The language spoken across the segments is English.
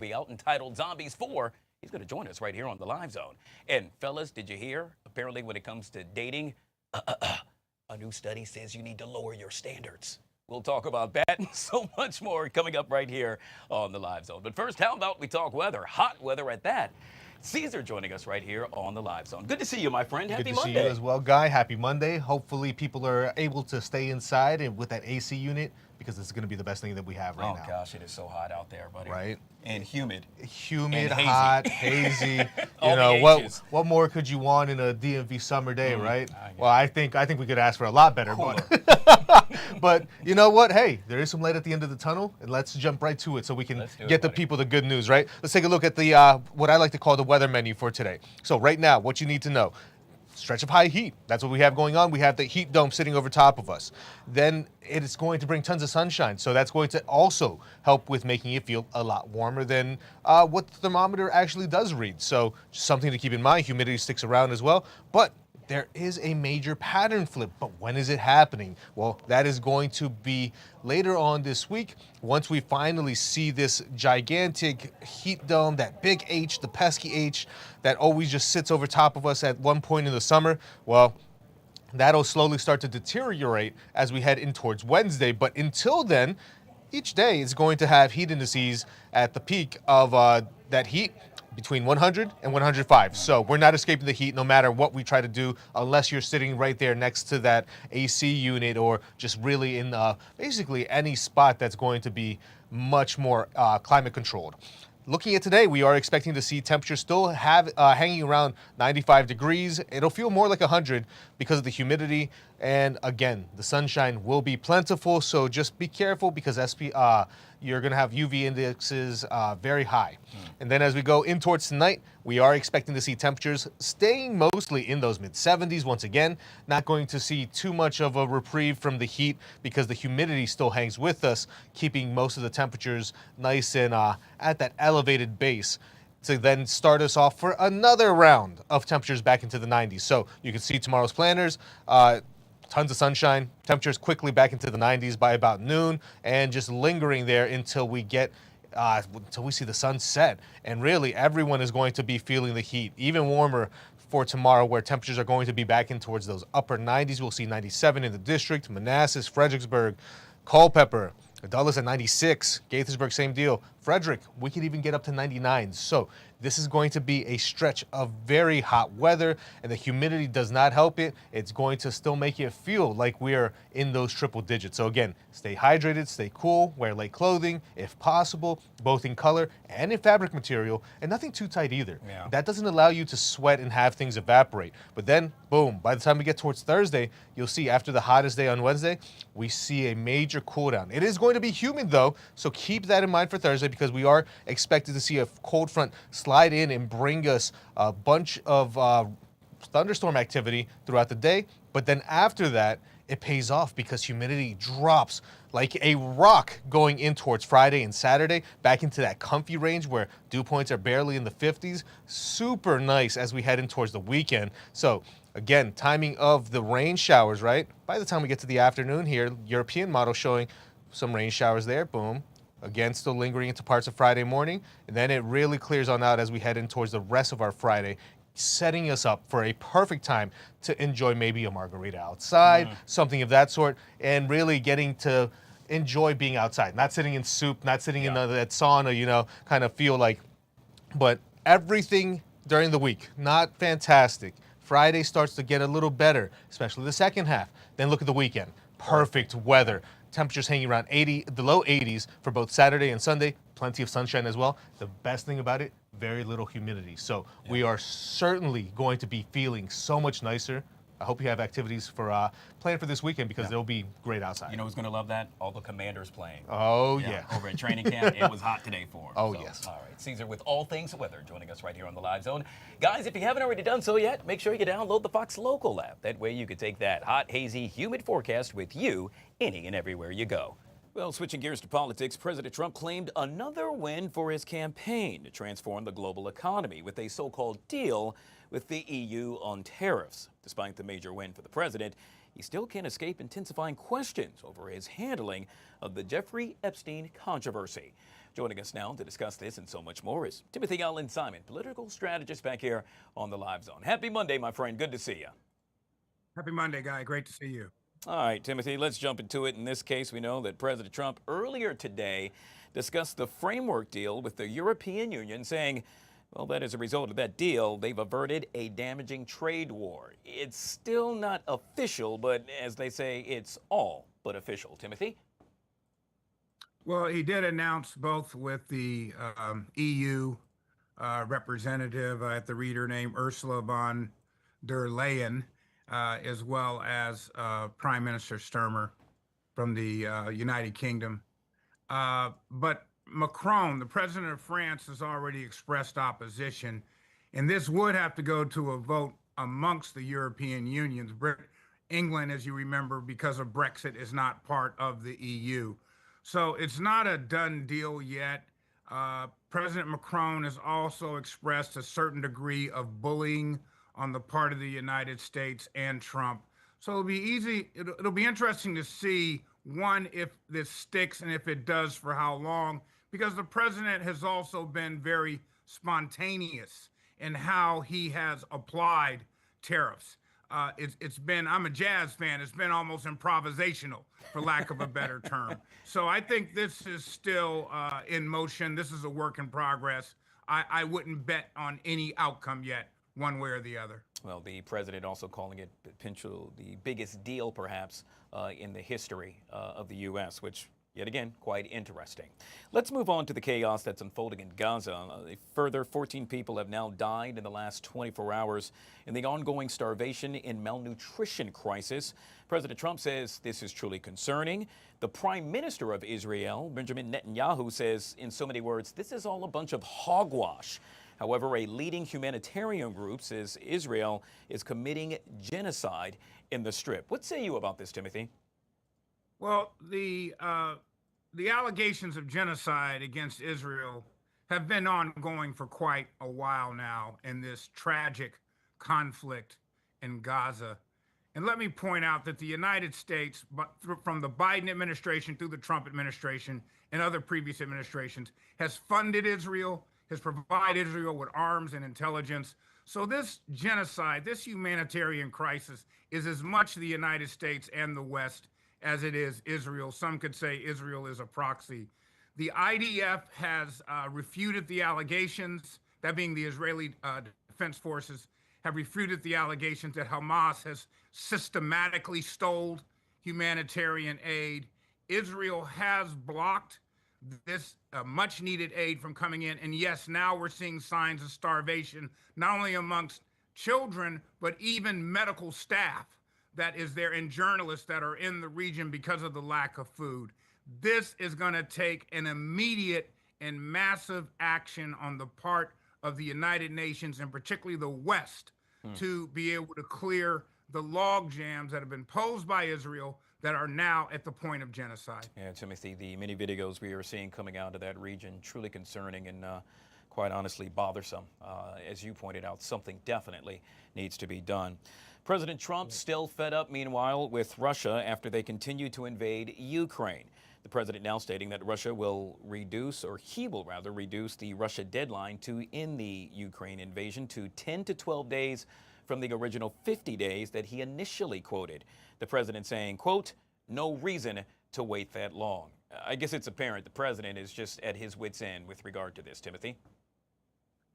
be out entitled Zombies 4. He's going to join us right here on the Live Zone. And fellas, did you hear? Apparently when it comes to dating, a new study says you need to lower your standards. We'll talk about that and so much more coming up right here on the Live Zone. But first, how about we talk weather? Hot weather at that. Caesar joining us right here on the Live Zone. Good to see you, my friend. Happy Monday. Good to see you as well, Guy. Happy Monday. Hopefully people are able to stay inside and with that AC unit, because it's going to be the best thing that we have right now. Oh, gosh, it is so hot out there, buddy. Right. And humid. Humid, and hot, hazy. All You know, the H's. what more could you want in a DMV summer day, right? I Well, I think we could ask for a lot better. Cooler. But you know what? Hey, there is some light at the end of the tunnel, and let's jump right to it so we can get the people the good news, right? Let's take a look at the what I like to call the weather menu for today. So right now, what you need to know. Stretch of high heat. That's what we have going on. We have the heat dome sitting over top of us. Then it is going to bring tons of sunshine. So that's going to also help with making it feel a lot warmer than what the thermometer actually does read. So just something to keep in mind. Humidity sticks around as well. But there is a major pattern flip, but when is it happening? Well, that is going to be later on this week once we finally see this gigantic heat dome, that big H, the pesky H that always just sits over top of us at one point in the summer. Well, that'll slowly start to deteriorate as we head in towards Wednesday, but until then, each day is going to have heat indices at the peak of that heat between 100 and 105. So we're not escaping the heat no matter what we try to do, unless you're sitting right there next to that AC unit or just really in basically any spot that's going to be much more climate controlled. Looking at today, we are expecting to see temperatures still hanging around 95 degrees. It'll feel more like 100 because of the humidity. And again, the sunshine will be plentiful. So just be careful because you're going to have UV indexes very high. And then as we go in towards tonight, we are expecting to see temperatures staying mostly in those mid-70s once again. Not going to see too much of a reprieve from the heat because the humidity still hangs with us, keeping most of the temperatures nice and at that elevated base to then start us off for another round of temperatures back into the 90s. So you can see tomorrow's planners. Tons of sunshine, temperatures quickly back into the 90s by about noon, and just lingering there until we get until we see the sun set. And really, everyone is going to be feeling the heat, even warmer for tomorrow, where temperatures are going to be back in towards those upper 90s. We'll see 97 in the district, Manassas, Fredericksburg, Culpeper, Dulles at 96, Gaithersburg, same deal. Frederick, we could even get up to 99. So this is going to be a stretch of very hot weather, and the humidity does not help it. It's going to still make it feel like we're in those triple digits. So again, stay hydrated, stay cool, wear light clothing if possible, both in color and in fabric material, and nothing too tight either. Yeah. That doesn't allow you to sweat and have things evaporate. But then, boom, by the time we get towards Thursday, you'll see after the hottest day on Wednesday, we see a major cool down. It is going to be humid though, so keep that in mind for Thursday, because we are expected to see a cold front slide in and bring us a bunch of thunderstorm activity throughout the day. But then after that, it pays off because humidity drops like a rock going in towards Friday and Saturday, back into that comfy range where dew points are barely in the 50s. Super nice as we head in towards the weekend. So again, timing of the rain showers, right? By the time we get to the afternoon here, European model showing some rain showers there, boom. Again, still lingering into parts of Friday morning. And then it really clears on out as we head in towards the rest of our Friday, setting us up for a perfect time to enjoy maybe a margarita outside, something of that sort, and really getting to enjoy being outside. Not sitting in soup, not sitting in that sauna, you know, kind of feel like. But everything during the week, not fantastic. Friday starts to get a little better, especially the second half. Then look at the weekend. Perfect weather. Temperatures hanging around the low 80s for both Saturday and Sunday. Plenty of sunshine as well. The best thing about it, very little humidity. So we are certainly going to be feeling so much nicer. I hope you have activities for planned for this weekend, because they'll be great outside. You know who's going to love that? All the Commanders playing. Oh, yeah. Over at training camp, it was hot today for them. Oh, so, yes. All right, Caesar with all things weather joining us right here on the Live Zone. Guys, if you haven't already done so yet, make sure you download the Fox Local app. That way you can take that hot, hazy, humid forecast with you any and everywhere you go. Well, switching gears to politics, President Trump claimed another win for his campaign to transform the global economy with a so-called deal with the EU on tariffs. Despite the major win for the president, he still can't escape intensifying questions over his handling of the Jeffrey Epstein controversy. Joining us now to discuss this and so much more is Timothy Allen Simon, political strategist back here on the Live Zone. Happy Monday, my friend. Good to see you. Happy Monday, Guy. Great to see you. All right, Timothy, let's jump into it. In this case, we know that President Trump earlier today discussed the framework deal with the European Union, saying, well, that as a result of that deal, they've averted a damaging trade war. It's still not official, but as they say, it's all but official. Timothy? Well, he did announce both with the EU representative at the reader named Ursula von der Leyen, as well as Prime Minister Sturmer from the United Kingdom. But Macron, the president of France, has already expressed opposition, and this would have to go to a vote amongst the European Union. England, as you remember, because of Brexit, is not part of the EU. So it's not a done deal yet. President Macron has also expressed a certain degree of bullying on the part of the United States and Trump. So it'll be interesting to see, one, if this sticks, and if it does, for how long, because the president has also been very spontaneous in how he has applied tariffs. It's been, I'm a jazz fan, it's been almost improvisational, for lack of a better term. So I think this is still in motion. This is a work in progress. I wouldn't bet on any outcome yet, one way or the other. Well, the president also calling it potential, the biggest deal perhaps in the history of the U.S., which yet again, quite interesting. Let's move on to the chaos that's unfolding in Gaza. A further 14 people have now died in the last 24 hours in the ongoing starvation and malnutrition crisis. President Trump says this is truly concerning. The Prime Minister of Israel, Benjamin Netanyahu, says in so many words, this is all a bunch of hogwash. However, a leading humanitarian group says Israel is committing genocide in the Strip. What say you about this, Timothy? Well, the allegations of genocide against Israel have been ongoing for quite a while now in this tragic conflict in Gaza. And let me point out that the United States, from the Biden administration through the Trump administration and other previous administrations, has funded Israel, has provided Israel with arms and intelligence. So this genocide, this humanitarian crisis, is as much the United States and the West as it is Israel. Some could say Israel is a proxy. The IDF has refuted the allegations, that being the Israeli Defense Forces, have refuted the allegations that Hamas has systematically stole humanitarian aid. Israel has blocked this much needed aid from coming in. And yes, now we're seeing signs of starvation, not only amongst children, but even medical staff that is there, and journalists that are in the region because of the lack of food. This is going to take an immediate and massive action on the part of the United Nations, and particularly the West, to be able to clear the log jams that have been posed by Israel that are now at the point of genocide. Yeah, Timothy, the many videos we are seeing coming out of that region, truly concerning and quite honestly bothersome. As you pointed out, something definitely needs to be done. President Trump still fed up, meanwhile, with Russia after they continue to invade Ukraine. The president now stating that Russia will reduce, or he will rather reduce, the Russia deadline to end the Ukraine invasion to 10 to 12 days from the original 50 days that he initially quoted. The president saying, quote, no reason to wait that long. I guess it's apparent the president is just at his wits' end with regard to this, Timothy.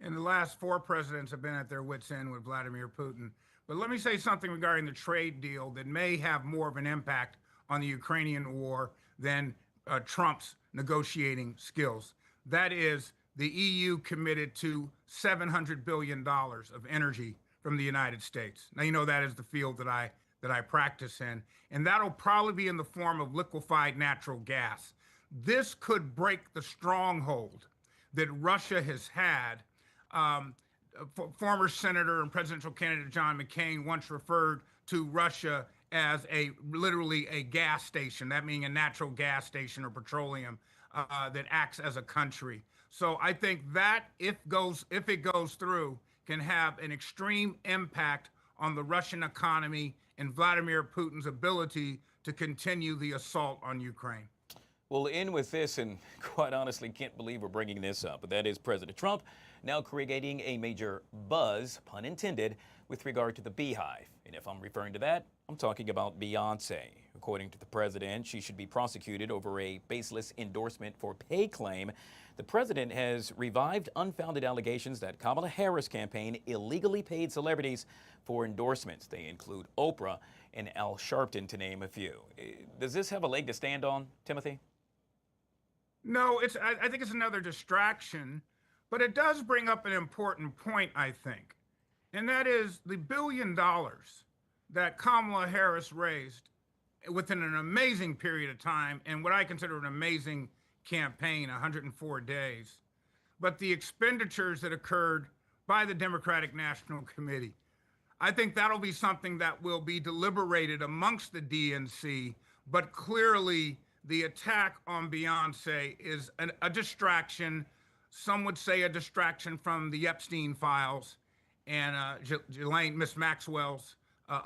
And the last 4 presidents have been at their wits' end with Vladimir Putin. But let me say something regarding the trade deal that may have more of an impact on the Ukrainian war than Trump's negotiating skills. That is, the EU committed to $700 billion of energy from the United States. Now, you know that is the field that I practice in, and that'll probably be in the form of liquefied natural gas. This could break the stronghold that Russia has had. Former Senator and presidential candidate John McCain once referred to Russia as literally a gas station, that meaning a natural gas station or petroleum that acts as a country. So I think that if it goes through, can have an extreme impact on the Russian economy and Vladimir Putin's ability to continue the assault on Ukraine. We'll end with this, and quite honestly, can't believe we're bringing this up, but that is President Trump now creating a major buzz, pun intended, with regard to the Beehive. And if I'm referring to that, I'm talking about Beyonce. According to the president, she should be prosecuted over a baseless endorsement for pay claim. The president has revived unfounded allegations that Kamala Harris' campaign illegally paid celebrities for endorsements. They include Oprah and Al Sharpton, to name a few. Does this have a leg to stand on, Timothy? No, I think it's another distraction, but it does bring up an important point, I think, and that is the $1 billion that Kamala Harris raised within an amazing period of time and what I consider an amazing campaign, 104 days. But the expenditures that occurred by the Democratic National Committee, I think that'll be something that will be deliberated amongst the DNC, but clearly the attack on Beyonce is a distraction. Some would say a distraction from the Epstein files and Miss Maxwell's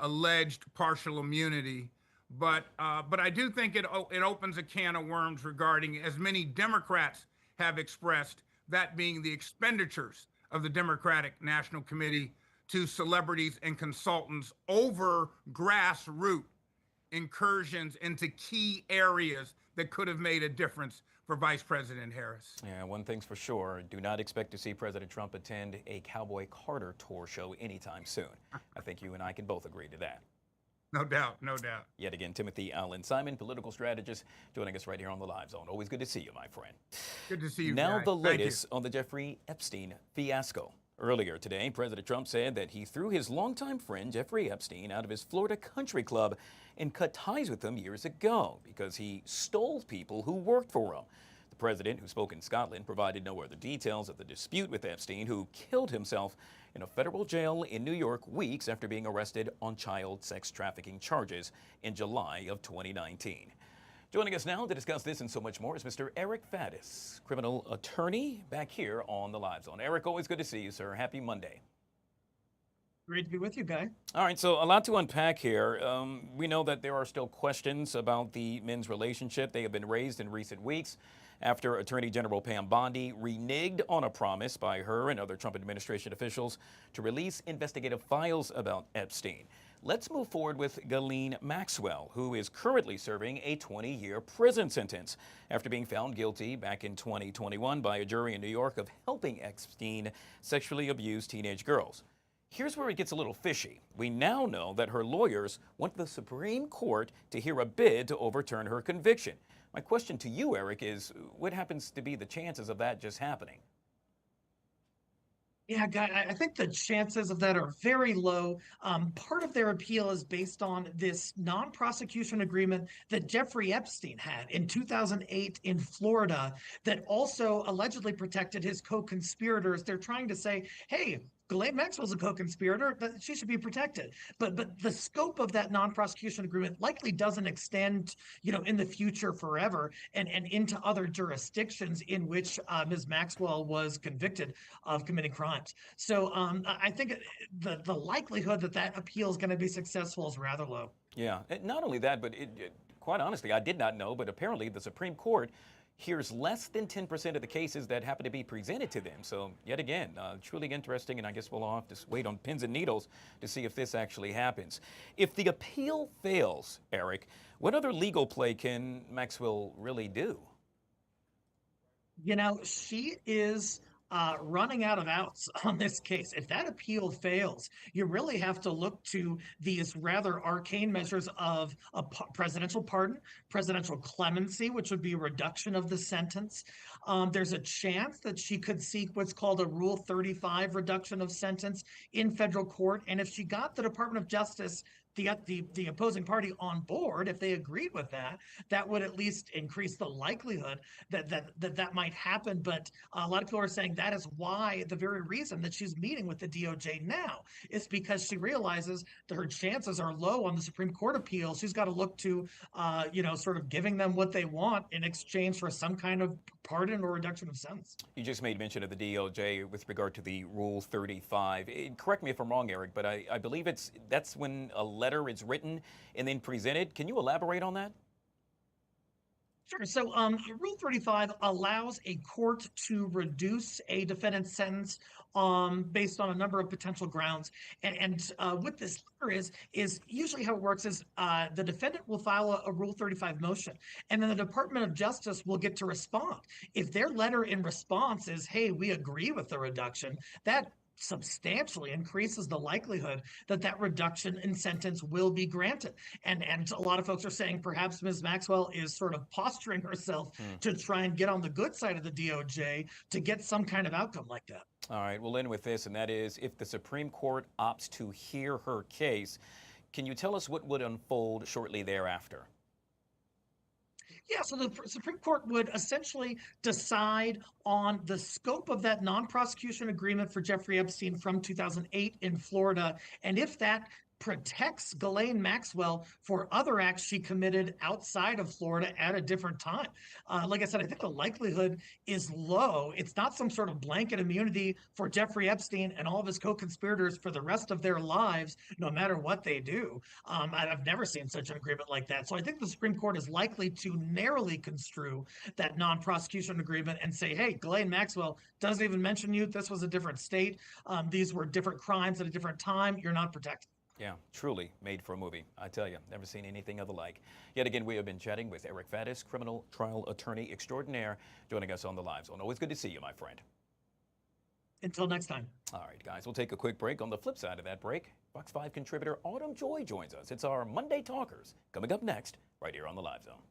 alleged partial immunity. But I do think it opens a can of worms regarding, as many Democrats have expressed, that being the expenditures of the Democratic National Committee to celebrities and consultants over grassroots incursions into key areas that could have made a difference for Vice President Harris. Yeah, one thing's for sure, do not expect to see President Trump attend a Cowboy Carter tour show anytime soon. I think you and I can both agree to that. No doubt, no doubt. Yet again, Timothy Allen Simon, political strategist, joining us right here on the Live Zone. Always good to see you, my friend. Good to see you, Now Guy. the latest on the Jeffrey Epstein fiasco. Earlier today, President Trump said that he threw his longtime friend Jeffrey Epstein out of his Florida country club and cut ties with him years ago because he stole people who worked for him. The president, who spoke in Scotland, provided no other details of the dispute with Epstein, who killed himself in a federal jail in New York weeks after being arrested on child sex trafficking charges in July of 2019. Joining us now to discuss this and so much more is Mr. Eric Fattis, criminal attorney, back here on the Live Zone. Eric, always good to see you, sir. Happy Monday. Great to be with you, Guy. All right, so a lot to unpack here. We know that there are still questions about the men's relationship. They have been raised in recent weeks after Attorney General Pam Bondi reneged on a promise by her and other Trump administration officials to release investigative files about Epstein. Let's move forward with Ghislaine Maxwell, who is currently serving a 20-year prison sentence after being found guilty back in 2021 by a jury in New York of helping Epstein sexually abuse teenage girls. Here's where it gets a little fishy. We now know that her lawyers want the Supreme Court to hear a bid to overturn her conviction. My question to you, Eric, is what happens to be the chances of that just happening? Yeah, Guy, I think the chances of that are very low. Part of their appeal is based on this non-prosecution agreement that Jeffrey Epstein had in 2008 in Florida that also allegedly protected his co-conspirators. They're trying to say, hey, Ghislaine Maxwell's a co-conspirator, but she should be protected. But the scope of that non-prosecution agreement likely doesn't extend, in the future forever and into other jurisdictions in which Ms. Maxwell was convicted of committing crimes. So I think the likelihood that appeal is going to be successful is rather low. Yeah, not only that, but quite honestly, I did not know, but apparently the Supreme Court hears less than 10% of the cases that happen to be presented to them. So yet again, truly interesting, and I guess we'll all have to wait on pins and needles to see if this actually happens. If the appeal fails, Eric, what other legal play can Maxwell really do? She is running out of outs on this case. If that appeal fails, you really have to look to these rather arcane measures of a presidential pardon, presidential clemency, which would be a reduction of the sentence. There's a chance that she could seek what's called a Rule 35 reduction of sentence in federal court. And if she got the Department of Justice, the opposing party on board, if they agreed with that, that would at least increase the likelihood that might happen. But a lot of people are saying that is why, the very reason that she's meeting with the DOJ now is because she realizes that her chances are low on the Supreme Court appeal. She's got to look to, sort of giving them what they want in exchange for some kind of pardon or reduction of sentence. You just made mention of the DOJ with regard to the Rule 35. Correct me if I'm wrong, Eric, but I believe that's when a letter is written and then presented. Can you elaborate on that? Sure. So, Rule 35 allows a court to reduce a defendant's sentence based on a number of potential grounds. And what this letter is usually how it works is the defendant will file a Rule 35 motion, and then the Department of Justice will get to respond. If their letter in response is, "Hey, we agree with the reduction," that substantially increases the likelihood that that reduction in sentence will be granted. And a lot of folks are saying perhaps Ms. Maxwell is sort of posturing herself to try and get on the good side of the DOJ to get some kind of outcome like that. All right, we'll end with this, and that is if the Supreme Court opts to hear her case, can you tell us what would unfold shortly thereafter? Yeah, so the Supreme Court would essentially decide on the scope of that non-prosecution agreement for Jeffrey Epstein from 2008 in Florida, and if that protects Ghislaine Maxwell for other acts she committed outside of Florida at a different time. Like I said, I think the likelihood is low. It's not some sort of blanket immunity for Jeffrey Epstein and all of his co-conspirators for the rest of their lives, no matter what they do. I've never seen such an agreement like that. So I think the Supreme Court is likely to narrowly construe that non-prosecution agreement and say, hey, Ghislaine Maxwell doesn't even mention you. This was a different state. These were different crimes at a different time. You're not protected. Yeah, truly made for a movie. I tell you, never seen anything of the like. Yet again, we have been chatting with Eric Fattis, criminal trial attorney extraordinaire, joining us on the live zone. Always good to see you, my friend. Until next time. All right, guys, we'll take a quick break. On the flip side of that break, Fox 5 contributor Autumn Joy joins us. It's our Monday Talkers. Coming up next, right here on the live zone.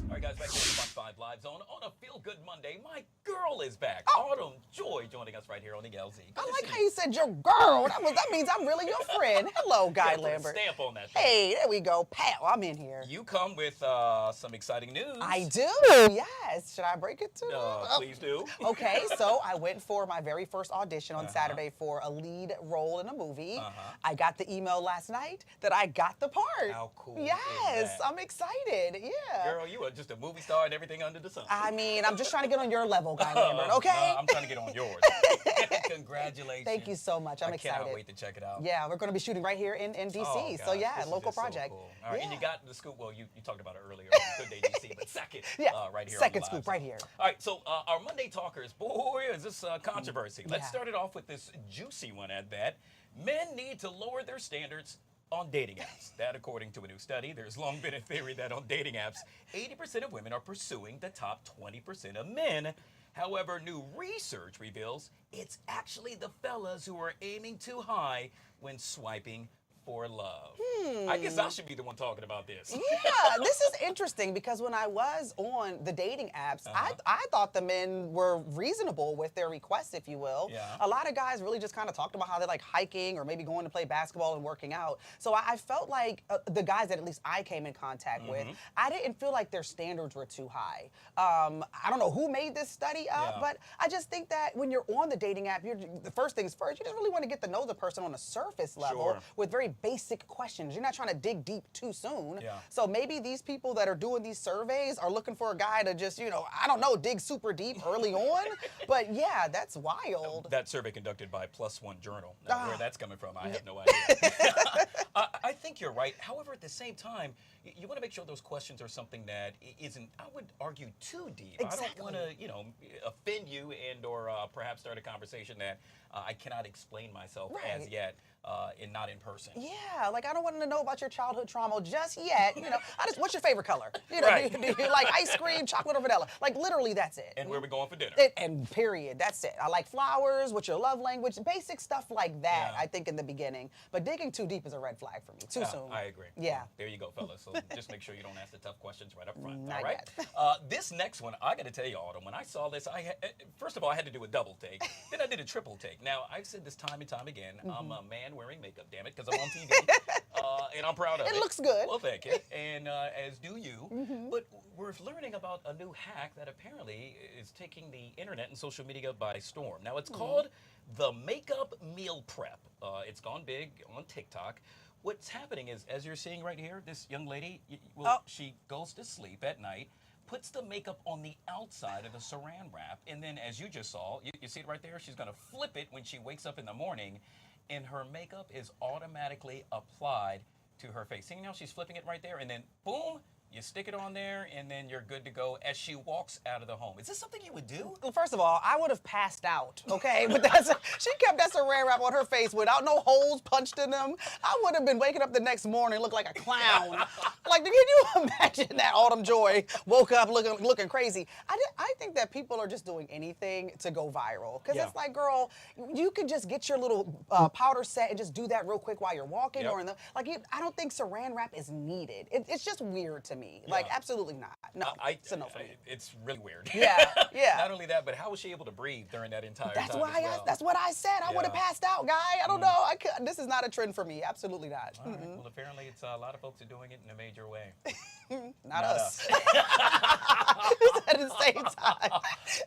All right, guys, back here on the Fox 5 Live Zone on a Feel Good Monday. My girl is back. Autumn Joy joining us right here on the LZ. I like how you said your girl. That means I'm really your friend. Hello, Guy Lambert. Stamp on that thing. Hey, there we go. Pow, I'm in here. You come with some exciting news. I do, yes. Should I break it to you? Please do. Okay, so I went for my very first audition on Saturday for a lead role in a movie. I got the email last night that I got the part. How cool Yes, is that? I'm excited. Yeah. Girl, you are just a movie star and everything under the sun. I mean, I'm just trying to get on your level, Guy Lambert, okay? No, I'm trying to get on yours. Congratulations. Thank you so much. I'm excited. I cannot wait to check it out. Yeah, we're going to be shooting right here in DC. Oh, so gosh, yeah, this is local just so project. cool. All right, Yeah. and you got the scoop. Well, you talked about it earlier on Good Day DC, but second, right here. Second on the scoop live right zone. here. All right, so our Monday Talkers, boy, is this controversy. Let's Yeah. start it off with this juicy one at that. Men need to lower their standards on dating apps. That, according to a new study, there's long been a theory that on dating apps, 80% of women are pursuing the top 20% of men. However, new research reveals it's actually the fellas who are aiming too high when swiping for love. I guess I should be the one talking about this. Yeah, this is interesting because when I was on the dating apps, I thought the men were reasonable with their requests, if you will. Yeah. A lot of guys really just kind of talked about how they like hiking or maybe going to play basketball and working out. So I felt like the guys that at least I came in contact with, I didn't feel like their standards were too high. I don't know who made this study up, but I just think that when you're on the dating app, the first things first, you just really want to get to know the person on a surface level with very basic questions. You're not trying to dig deep too soon. So maybe these people that are doing these surveys are looking for a guy to just, I don't know, dig super deep early on. But yeah, that's wild. That survey conducted by Plus One Journal. Now, where that's coming from, I have no idea. I think you're right. However, at the same time, you want to make sure those questions are something that isn't, I would argue, too deep. Exactly. I don't want to, offend you and or perhaps start a conversation that I cannot explain myself as yet. And not in person. Yeah, like I don't want to know about your childhood trauma just yet. What's your favorite color? Do you like ice cream, chocolate, or vanilla? Like literally, that's it. And where we going for dinner? And period, that's it. I like flowers. What's your love language? Basic stuff like that. I think in the beginning, but digging too deep is a red flag for me. Too soon. I agree. Yeah. Well, there you go, fellas. So just make sure you don't ask the tough questions right up front. Not all right. yet. This next one, I got to tell you, Autumn. When I saw this, first of all, I had to do a double take. Then I did a triple take. Now I've said this time and time again. I'm a man wearing makeup. Damn it. Because I'm on TV, and I'm proud of it. It looks good. Well, thank you, and as do you. But we're learning about a new hack that apparently is taking the internet and social media by storm. Now, it's called the makeup meal prep. It's gone big on TikTok. What's happening is, as you're seeing right here, this young lady, she goes to sleep at night, puts the makeup on the outside of the saran wrap, and then, as you just saw, you see it right there, she's going to flip it when she wakes up in the morning, and her makeup is automatically applied to her face. See how she's flipping it right there, and then boom, you stick it on there, and then you're good to go as she walks out of the home. Is this something you would do? Well, first of all, I would have passed out, okay? But she kept that saran wrap on her face without no holes punched in them. I would have been waking up the next morning looking like a clown. Like, can you imagine that Autumn Joy woke up looking crazy? I think that people are just doing anything to go viral. Because it's like, girl, you could just get your little powder set and just do that real quick while you're walking. Or I don't think saran wrap is needed. It's just weird to me. Like, absolutely not. No, it's a no for me. It's really weird. Yeah. Not only that, but how was she able to breathe during that entire time? That's what I said. I would have passed out, Guy. I don't know. This is not a trend for me. Absolutely not. All right. Well, apparently, it's a lot of folks are doing it in a major way. Not us. At the same time.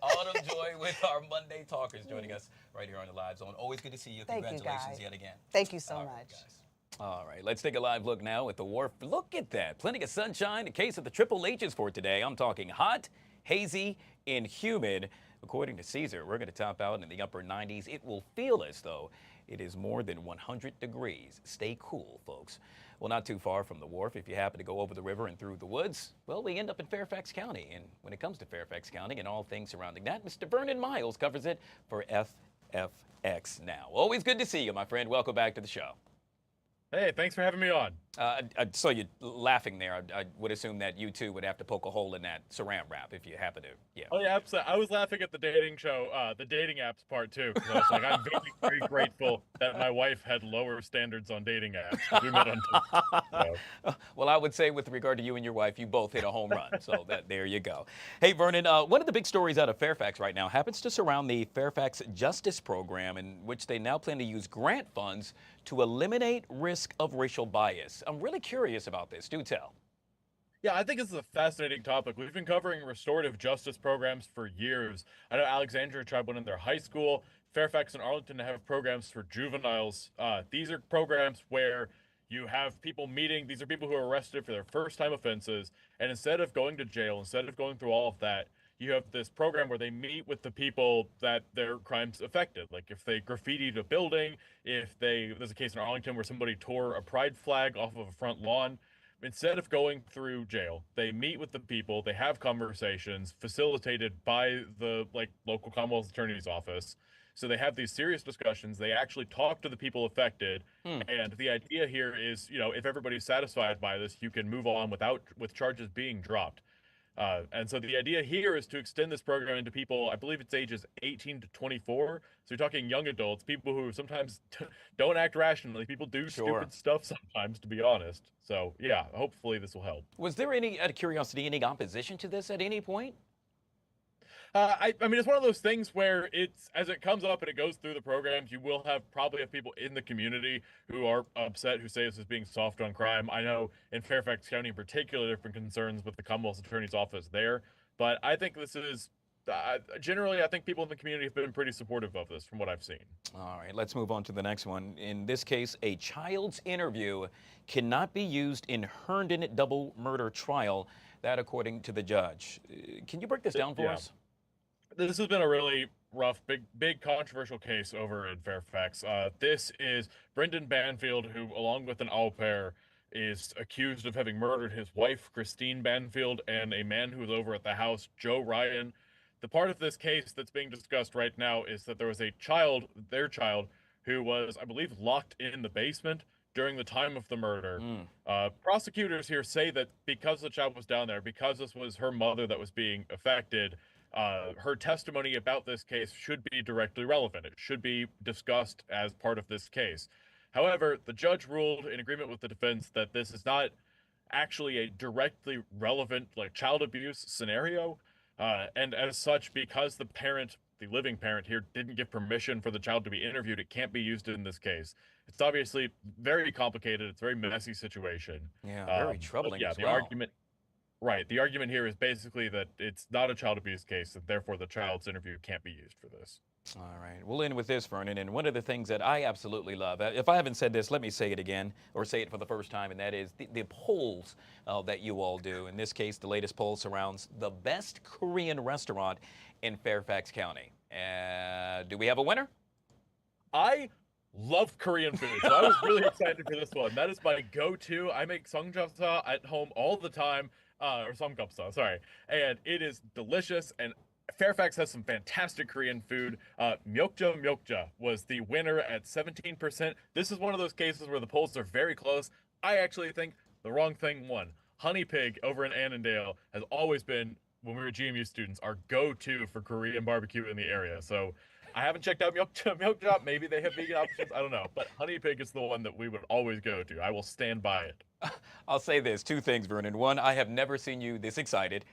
Autumn Joy with our Monday Talkers joining us right here on the Live Zone. Always good to see you. Congratulations yet again. Thank you so much. Guys. All right, let's take a live look now at the wharf. Look at that. Plenty of sunshine. A case of the triple H's for today. I'm talking hot, hazy, and humid. According to Caesar, we're going to top out in the upper 90s. It will feel as though it is more than 100 degrees. Stay cool, folks. Well, not too far from the wharf, if you happen to go over the river and through the woods, well, we end up in Fairfax County. And when it comes to Fairfax County and all things surrounding that, Mr. Vernon Miles covers it for FFX Now. Always good to see you, my friend. Welcome back to the show. Hey, thanks for having me on. I saw you laughing there. I would assume that you too would have to poke a hole in that saran wrap if you happen to. Yeah. Oh yeah, absolutely. I was laughing at the dating show, the dating apps part too. 'Cause I was like, I'm very, very grateful that my wife had lower standards on dating apps. We met on Tinder. So. Well, I would say with regard to you and your wife, you both hit a home run. So there you go. Hey, Vernon, one of the big stories out of Fairfax right now happens to surround the Fairfax Justice Program, in which they now plan to use grant funds to eliminate risk of racial bias. I'm really curious about this. Do tell. Yeah, I think this is a fascinating topic. We've been covering restorative justice programs for years. I know Alexandria tried one in their high school. Fairfax and Arlington have programs for juveniles. These are programs where you have people meeting. These are people who are arrested for their first-time offenses. And instead of going to jail, instead of going through all of that, you have this program where they meet with the people that their crimes affected. Like if they graffitied a building, there's a case in Arlington where somebody tore a pride flag off of a front lawn. Instead of going through jail, they meet with the people, they have conversations facilitated by the local Commonwealth Attorney's Office. So they have these serious discussions. They actually talk to the people affected. And the idea here is, if everybody's satisfied by this, you can move on with charges being dropped. And so the idea here is to extend this program into people, I believe it's ages 18 to 24. So you're talking young adults, people who sometimes don't act rationally. People do stupid stuff sometimes, to be honest. So yeah, hopefully this will help. Was there any, out of curiosity, any opposition to this at any point? I mean, it's one of those things where it's, as it comes up and it goes through the programs, you will probably have people in the community who are upset, who say this is being soft on crime. I know in Fairfax County in particular, different concerns with the Commonwealth Attorney's Office there. But I think this is, generally, I think people in the community have been pretty supportive of this from what I've seen. All right, let's move on to the next one. In this case, a child's interview cannot be used in Herndon double murder trial. That according to the judge. Can you break this down for us? This has been a really rough, big controversial case over in Fairfax. This is Brendan Banfield, who, along with an au pair, is accused of having murdered his wife, Christine Banfield, and a man who was over at the house, Joe Ryan. The part of this case that's being discussed right now is that there was a child, their child, who was, I believe, locked in the basement during the time of the murder. Prosecutors here say that because the child was down there, because this was her mother that was being affected, her testimony about this case should be directly relevant. It should be discussed as part of this case. However, the judge ruled in agreement with the defense that this is not actually a directly relevant child abuse scenario. And as such, because the living parent here didn't give permission for the child to be interviewed, it can't be used in this case. It's obviously very complicated. It's a very messy situation. Yeah, very troubling. Yeah, as the well. argument. Right. The argument here is basically that it's not a child abuse case, and therefore the child's interview can't be used for this. All right. We'll end with this, Vernon. And one of the things that I absolutely love, if I haven't said this, let me say it again, or say it for the first time, and that is the polls that you all do. In this case, the latest poll surrounds the best Korean restaurant in Fairfax County. Do we have a winner? I love Korean food, so I was really excited for this one. That is my go-to. I make samgyeopsal at home all the time. Or samgyeopsal, sorry. And it is delicious, and Fairfax has some fantastic Korean food. Myeokja was the winner at 17%. This is one of those cases where the polls are very close. I actually think the wrong thing won. Honey Pig over in Annandale has always been, when we were GMU students, our go-to for Korean barbecue in the area. So I haven't checked out Myeokja. Maybe they have vegan options. I don't know. But Honey Pig is the one that we would always go to. I will stand by it. I'll say this, two things, Vernon. One, I have never seen you this excited.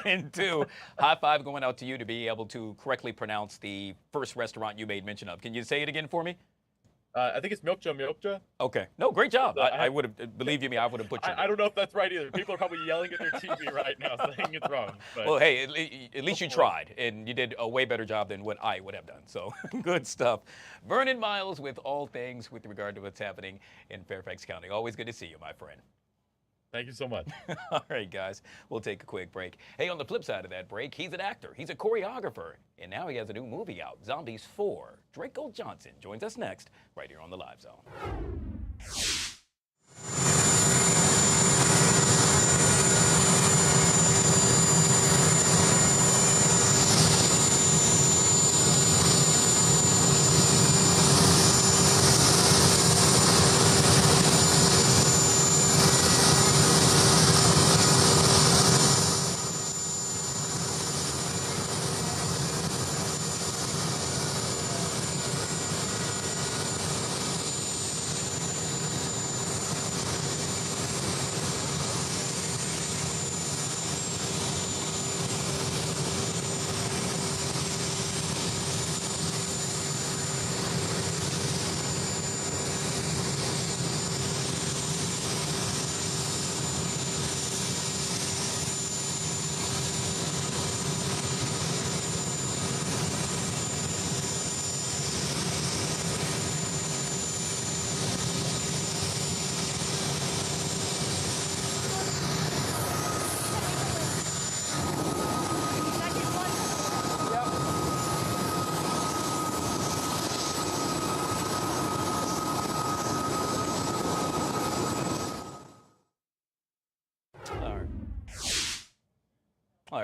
And two, high five going out to you to be able to correctly pronounce the first restaurant you made mention of. Can you say it again for me? I think it's Myeokja. Okay. No, great job. I would have, believe you me, I would have butchered it. I don't know if that's right either. People are probably yelling at their TV right now saying it's wrong. But. Well, hey, at least you tried, and you did a way better job than what I would have done. So good stuff. Vernon Miles with all things with regard to what's happening in Fairfax County. Always good to see you, my friend. Thank you so much. All right, guys, we'll take a quick break. Hey, on the flip side of that break, he's an actor, he's a choreographer, and now he has a new movie out, Zombies 4. Draco Johnson joins us next, right here on The Live Zone.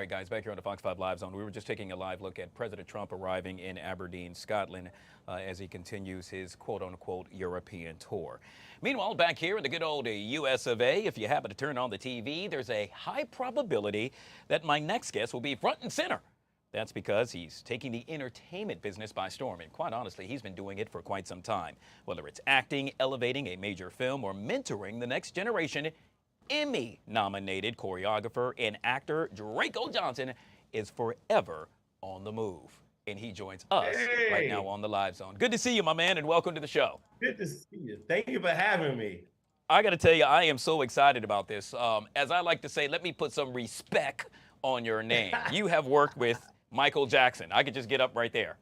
right, guys, back here on the Fox 5 Live Zone, we were just taking a live look at President Trump arriving in Aberdeen, Scotland, as he continues his quote-unquote European tour. Meanwhile, back here in the good old US of A, if you happen to turn on the TV, there's a high probability that my next guest will be front and center. That's because he's taking the entertainment business by storm, and quite honestly, he's been doing it for quite some time. Whether it's acting, elevating a major film, or mentoring the next generation, Emmy-nominated choreographer and actor Draco Johnson is forever on the move. And he joins us right now on the Live Zone. Good to see you, my man, and welcome to the show. Good to see you. Thank you for having me. I got to tell you, I am so excited about this. As I like to say, let me put some respect on your name. You have worked with Michael Jackson. I could just get up right there.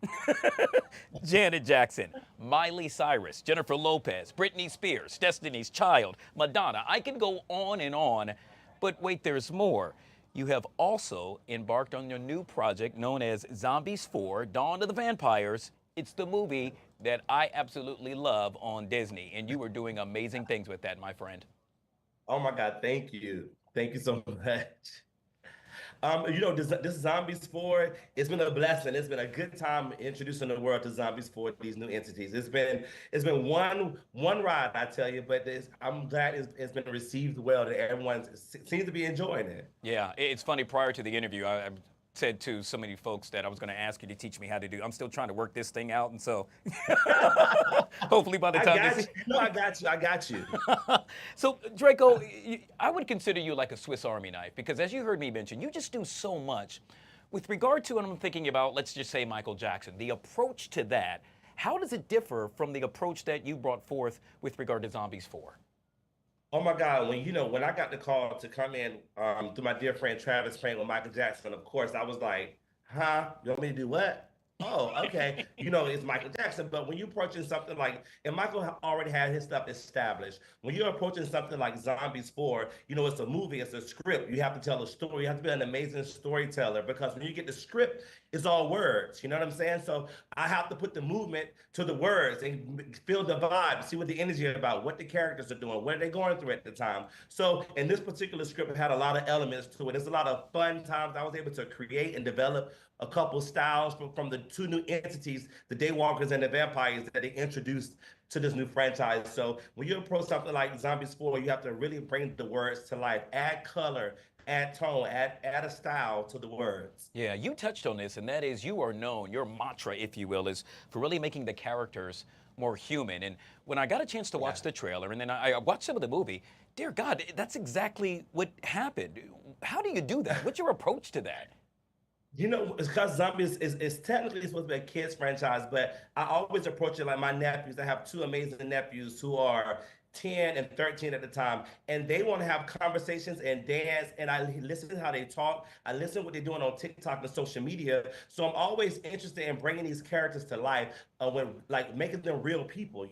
Janet Jackson, Miley Cyrus, Jennifer Lopez, Britney Spears, Destiny's Child, Madonna. I can go on, but wait, there's more. You have also embarked on your new project known as Zombies 4, Dawn of the Vampires. It's the movie that I absolutely love on Disney, and you are doing amazing things with that, my friend. Oh my God, thank you. Thank you so much. This Zombies 4, it's been a blessing. It's been a good time introducing the world to Zombies 4, these new entities. It's been one ride, I tell you, but I'm glad it's been received well, that everyone seems to be enjoying it. Yeah, it's funny, prior to the interview, I said to so many folks that I was going to ask you to teach me how to do. I'm still trying to work this thing out, and so hopefully by the time I got you. So Draco, I would consider you like a Swiss Army knife, because as you heard me mention, you just do so much. With regard to, and I'm thinking about, let's just say Michael Jackson, the approach to that, how does it differ from the approach that you brought forth with regard to Zombies 4? Oh my God, when I got the call to come in through my dear friend Travis Payne with Michael Jackson, of course, I was like, huh? You want me to do what? Oh, okay. It's Michael Jackson. But when you're approaching something like, and Michael already had his stuff established. When you're approaching something like Zombies 4, it's a movie, it's a script. You have to tell a story. You have to be an amazing storyteller, because when you get the script, it's all words. You know what I'm saying? So I have to put the movement to the words and feel the vibe, see what the energy is about, what the characters are doing, what are they going through at the time. So in this particular script, it had a lot of elements to it. There's a lot of fun times I was able to create and develop a couple styles from the two new entities, the Daywalkers and the Vampires, that they introduced to this new franchise. So when you approach something like Zombies 4, you have to really bring the words to life, add color, add tone, add a style to the words. Yeah, you touched on this, and that is, you are known, your mantra, if you will, is for really making the characters more human. And when I got a chance to watch the trailer, and then I watched some of the movie, dear God, that's exactly what happened. How do you do that? What's your approach to that? It's because Zombies is technically supposed to be a kids franchise, but I always approach it like my nephews. I have two amazing nephews who are 10 and 13 at the time, and they want to have conversations and dance, and I listen to how they talk. I listen what they're doing on TikTok and social media. So I'm always interested in bringing these characters to life, making them real people,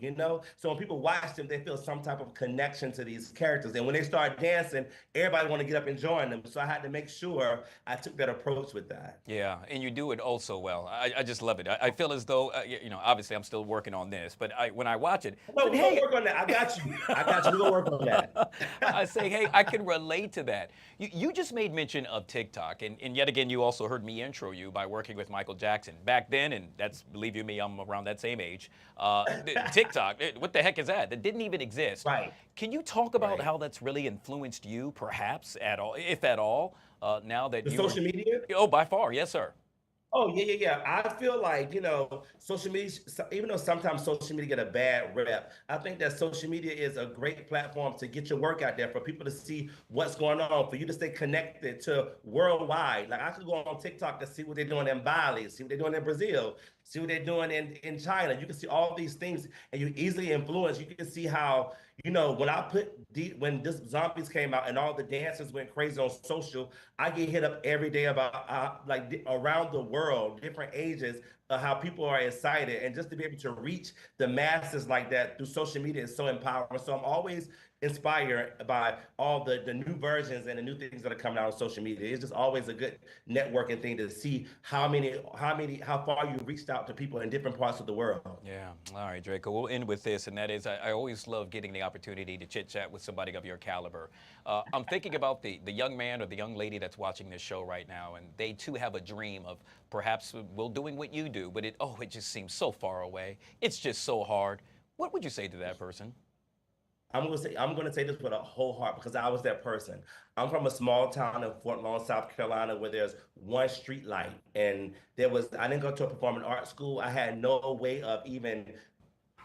So when people watch them, they feel some type of connection to these characters. And when they start dancing, everybody want to get up and join them. So I had to make sure I took that approach with that. Yeah, and you do it oh so well. I just love it. I feel as though, obviously I'm still working on this, but when I watch it, no, we're gonna work on that. I got you. We're gonna work on that. I say, hey, I can relate to that. You just made mention of TikTok, and yet again, you also heard me intro you by working with Michael Jackson. Back then, and that's, believe you me, I'm around that same age, TikTok, what the heck is that? That didn't even exist. Right. Can you talk about how that's really influenced you, perhaps, at all, if at all, now that the social media? Oh, by far, yes, sir. Oh, yeah. I feel like, social media, even though sometimes social media get a bad rep, I think that social media is a great platform to get your work out there, for people to see what's going on, for you to stay connected to worldwide. Like, I could go on TikTok to see what they're doing in Bali, see what they're doing in Brazil, see what they're doing in China. You can see all these things, and you easily influence. You can see how, when this Zombies came out and all the dancers went crazy on social, I get hit up every day about around the world, different ages, how people are excited, and just to be able to reach the masses like that through social media is so empowering. So I'm always inspired by all the new versions and the new things that are coming out on social media. It's just always a good networking thing to see how far you reached out to people in different parts of the world. Yeah. All right, Draco. We'll end with this, and that is, I always love getting the opportunity to chit chat with somebody of your caliber. I'm thinking about the young man or the young lady that's watching this show right now, and they too have a dream of perhaps doing what you do, but it just seems so far away. It's just so hard. What would you say to that person? I'm gonna say this with a whole heart because I was that person. I'm from a small town in Fort Lawn, South Carolina, where there's one street light, and I didn't go to a performing arts school. I had no way of even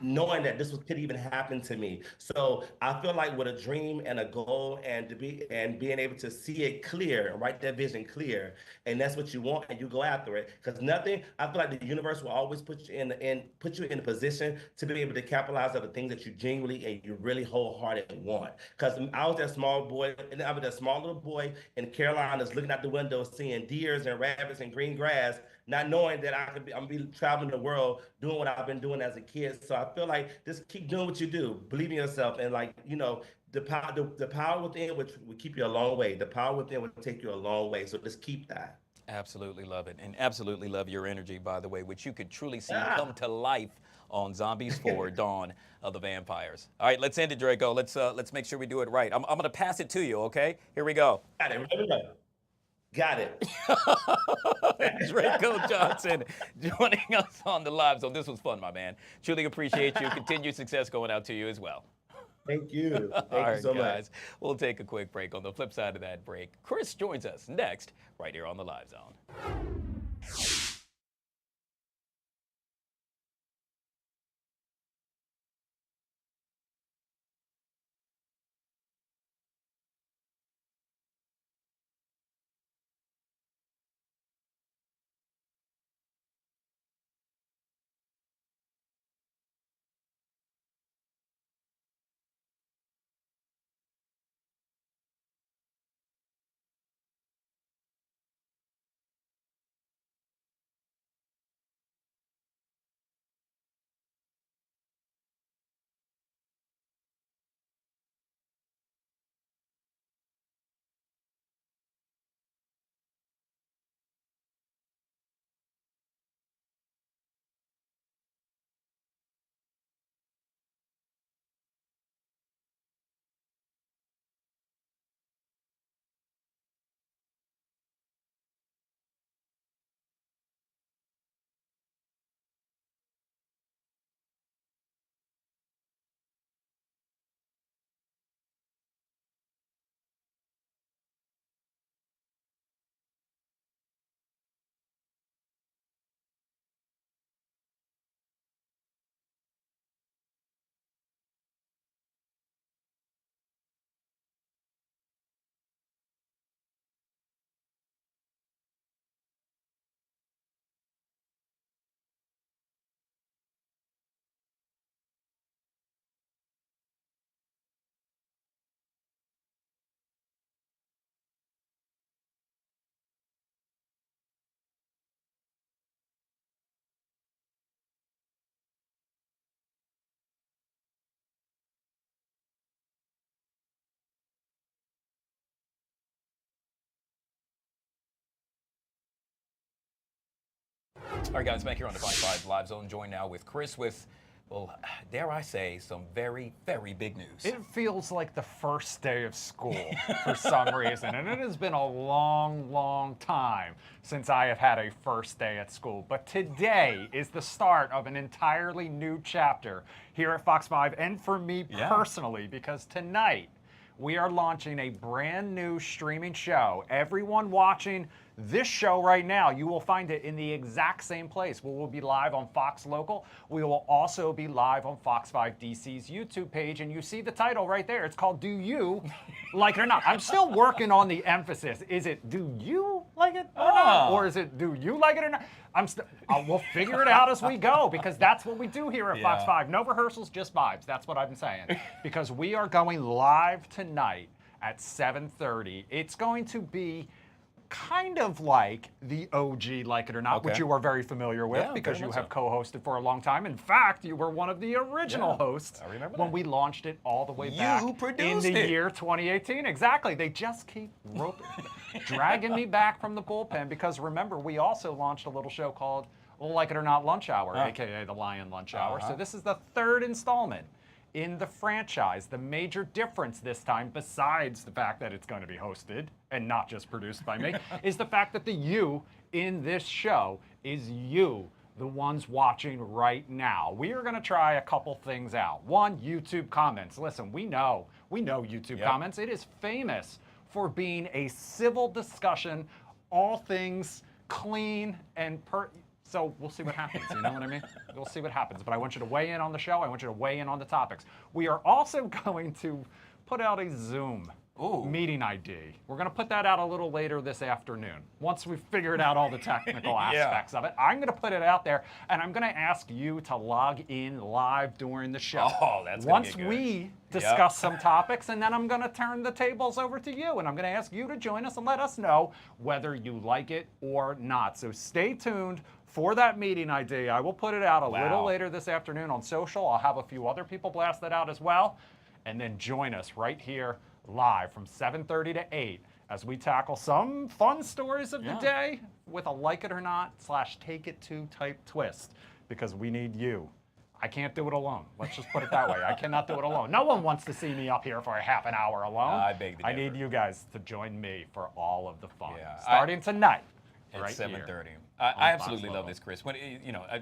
knowing that could even happen to me. So I feel like with a dream and a goal and being able to see it clear, write that vision clear, and that's what you want, and you go after it. Because I feel like the universe will always put you in a position to be able to capitalize on the things that you genuinely and you really wholeheartedly want. Because I was that small little boy in Carolinas looking out the window, seeing deers and rabbits and green grass, not knowing that I'm gonna be traveling the world doing what I've been doing as a kid. So I feel like just keep doing what you do, believe in yourself, and the power within which will keep you a long way. The power within will take you a long way. So just keep that. Absolutely love it, and absolutely love your energy, by the way, which you could truly see come to life on Zombies 4: Dawn of the Vampires. All right, let's end it, Draco. Let's make sure we do it right. I'm gonna pass it to you, okay? Here we go. Got it. Draco Johnson joining us on the Live Zone. This was fun, my man. Truly appreciate you. Continued success going out to you as well. Thank you. Thank you so guys. much. We'll take a quick break. On the flip side of that break, Chris joins us next, right here on the Live Zone. All right, guys, back here on the Fox 5 Live Zone, joined now with Chris with, well, dare I say, some very, very big news. It feels like the first day of school for some reason, and it has been a long, long time since I have had a first day at school. But today is the start of an entirely new chapter here at Fox 5, and for me personally, because tonight we are launching a brand new streaming show. Everyone watching this show right now, you will find it in the exact same place. We will be live on Fox Local. We will also be live on Fox 5 DC's YouTube page, and you see the title right there. It's called Do You Like It or Not? I'm still working on the emphasis. Is it Do You Like It or Not? Or is it Do You Like It or Not? We'll figure it out as we go, because that's what we do here at Fox 5. No rehearsals, just vibes. That's what I've been saying. Because we are going live tonight at 7:30. It's going to be kind of like the OG Like It or Not, which Okay. you are very familiar with Yeah, because very you much have so. co-hosted for a long time. In fact, you were one of the original Yeah, hosts I remember when that. we launched it all the way You back in produced the it. year 2018. Exactly. They just keep dragging me back from the bullpen because remember, we also launched a little show called Like It or Not Lunch Hour, aka the Lion Lunch Hour. So this is the third installment in the franchise. The major difference this time, besides the fact that it's going to be hosted and not just produced by me, is the fact that the you in this show is you, the ones watching right now. We are going to try a couple things out. One, YouTube comments. Listen, we know YouTube comments. It is famous for being a civil discussion, all things clean and so we'll see what happens, you know what I mean? We'll see what happens. But I want you to weigh in on the show. I want you to weigh in on the topics. We are also going to put out a Zoom meeting ID. We're going to put that out a little later this afternoon. Once we've figured out all the technical aspects of it, I'm going to put it out there, and I'm going to ask you to log in live during the show. Oh, that's gonna Once be good. we discuss some topics, and then I'm going to turn the tables over to you, and I'm going to ask you to join us and let us know whether you like it or not. So stay tuned for that meeting ID. I will put it out a little later this afternoon on social. I'll have a few other people blast that out as well. And then join us right here live from 7:30 to 8 as we tackle some fun stories of the day with a like it or not / take it to type twist because we need you. I can't do it alone. Let's just put it that way. I cannot do it alone. No one wants to see me up here for a half an hour alone. I beg to I differ. need you guys to join me for all of the fun. Yeah, Starting tonight. At Right 7:30. here I on absolutely Fox love Local. this, Chris. When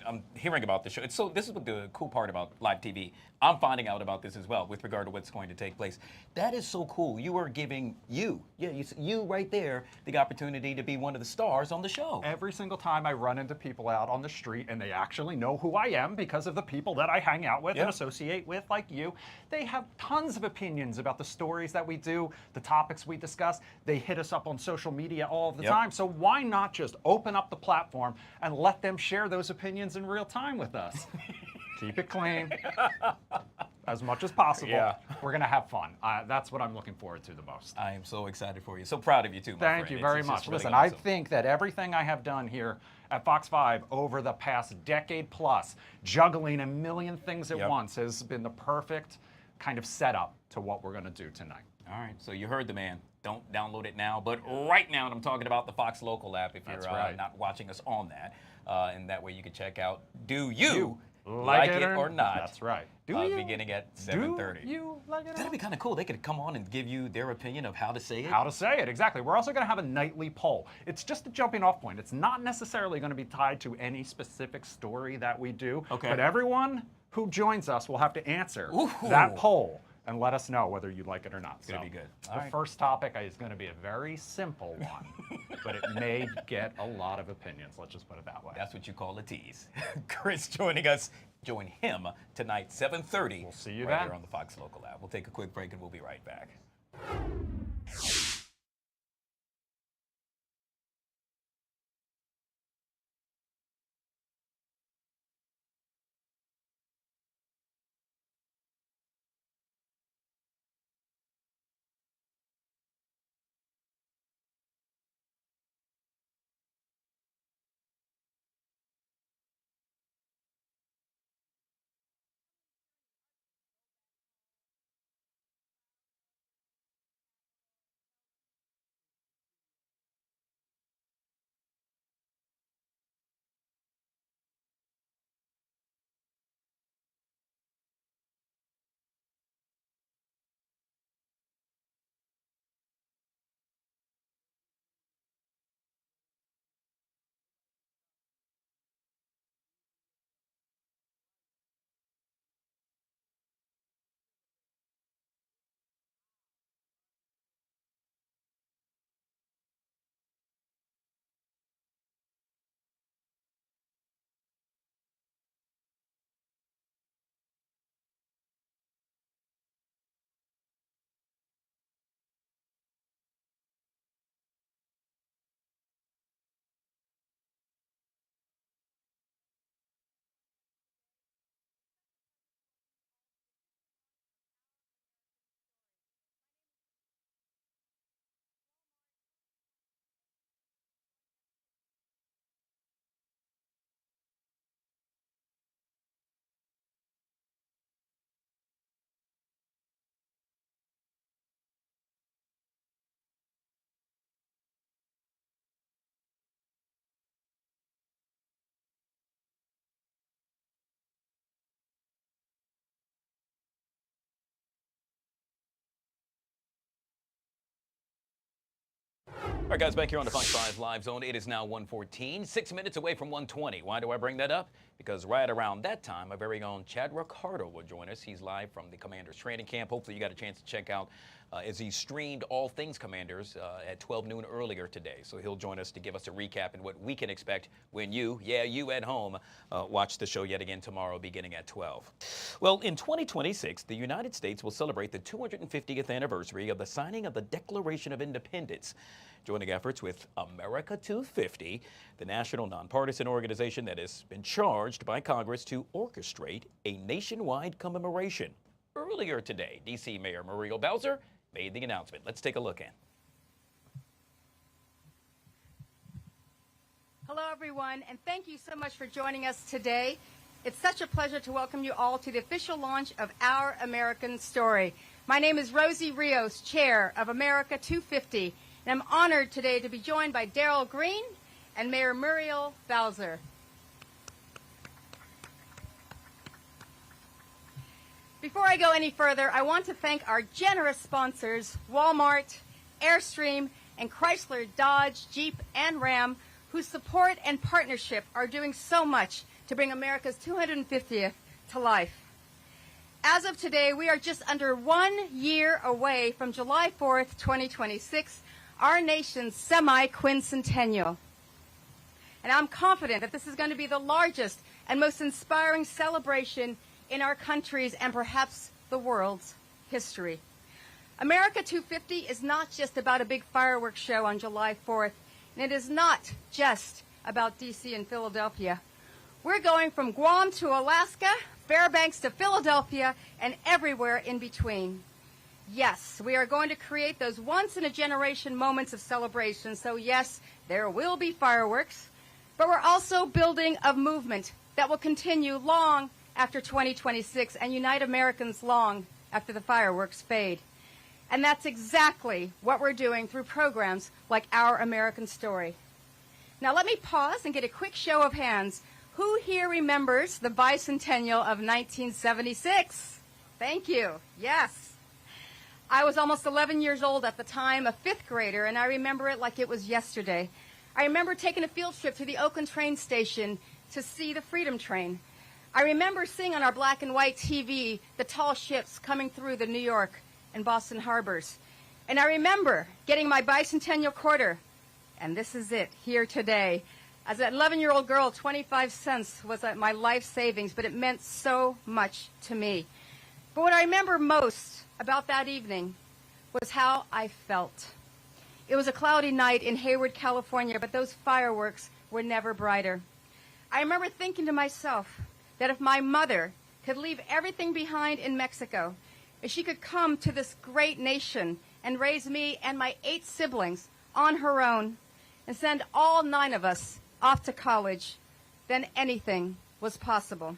I'm hearing about the show. So this is what the cool part about live TV. I'm finding out about this as well with regard to what's going to take place. That is so cool. You are giving you right there the opportunity to be one of the stars on the show. Every single time I run into people out on the street and they actually know who I am because of the people that I hang out with and associate with, like you, they have tons of opinions about the stories that we do, the topics we discuss. They hit us up on social media all of the time. So why not just open up the platform and let them share those opinions in real time with us? Keep it clean as much as possible. Yeah. We're going to have fun. That's what I'm looking forward to the most. I am so excited for you. So proud of you too, my Thank friend. you It's- very it's much. just really Listen, I awesome. think that everything I have done here at Fox 5 over the past decade plus, juggling a million things at once, has been the perfect kind of setup to what we're going to do tonight. All right, so you heard the man. Don't download it now, but right now, and I'm talking about the Fox Local app if you're not watching us on that. And that way you can check out Do You Like It or Not? That's right. Beginning at 7:30. Do you like it or That'd not? be kind of cool. They could come on and give you their opinion of how to say it. How to say it, exactly. We're also going to have a nightly poll. It's just a jumping off point. It's not necessarily going to be tied to any specific story that we do. Okay. But everyone who joins us will have to answer Ooh. that poll and let us know whether you like it or not. It's gonna be good. All The right. first topic is going to be a very simple one, but it may get a lot of opinions. Let's just put it that way. That's what you call a tease. Chris joining us. Join him tonight, 7:30. We'll see you right then. here on the Fox Local app. We'll take a quick break and we'll be right back. right, guys, back here on the Fox 5 Live Zone. It is now 1:14, 6 minutes away from 1:20. Why do I bring that up? Because right around that time, our very own Chad Ricardo will join us. He's live from the Commanders training camp. Hopefully you got a chance to check out as he streamed All Things Commanders at 12 noon earlier today. So he'll join us to give us a recap and what we can expect when you at home, watch the show yet again tomorrow beginning at 12. Well, in 2026, the United States will celebrate the 250th anniversary of the signing of the Declaration of Independence. Joining efforts with America 250, the national nonpartisan organization that has been charged by Congress to orchestrate a nationwide commemoration. Earlier today, D.C. Mayor Muriel Bowser made the announcement. Let's take a look in. Hello, everyone, and thank you so much for joining us today. It's such a pleasure to welcome you all to the official launch of Our American Story. My name is Rosie Rios, Chair of America 250, and I'm honored today to be joined by Darrell Green and Mayor Muriel Bowser. Before I go any further, I want to thank our generous sponsors, Walmart, Airstream, and Chrysler, Dodge, Jeep, and Ram, whose support and partnership are doing so much to bring America's 250th to life. As of today, we are just under 1 year away from July 4th, 2026, our nation's semi-quincentennial. And I'm confident that this is going to be the largest and most inspiring celebration in our country's and perhaps the world's history. America 250 is not just about a big fireworks show on July 4th, and it is not just about D.C. and Philadelphia. We're going from Guam to Alaska, Fairbanks to Philadelphia, and everywhere in between. Yes, we are going to create those once-in-a-generation moments of celebration. So yes, there will be fireworks, but we're also building a movement that will continue long after 2026 and unite Americans long after the fireworks fade. And that's exactly what we're doing through programs like Our American Story. Now let me pause and get a quick show of hands. Who here remembers the bicentennial of 1976? Thank you. Yes. I was almost 11 years old at the time, a fifth grader, and I remember it like it was yesterday. I remember taking a field trip to the Oakland train station to see the Freedom Train. I remember seeing on our black and white TV the tall ships coming through the New York and Boston harbors. And I remember getting my bicentennial quarter, and this is it, here today. As an 11-year-old girl, 25 cents was my life savings, but it meant so much to me. But what I remember most about that evening was how I felt. It was a cloudy night in Hayward, California, but those fireworks were never brighter. I remember thinking to myself that if my mother could leave everything behind in Mexico, if she could come to this great nation and raise me and my 8 siblings on her own and send all 9 of us off to college, then anything was possible.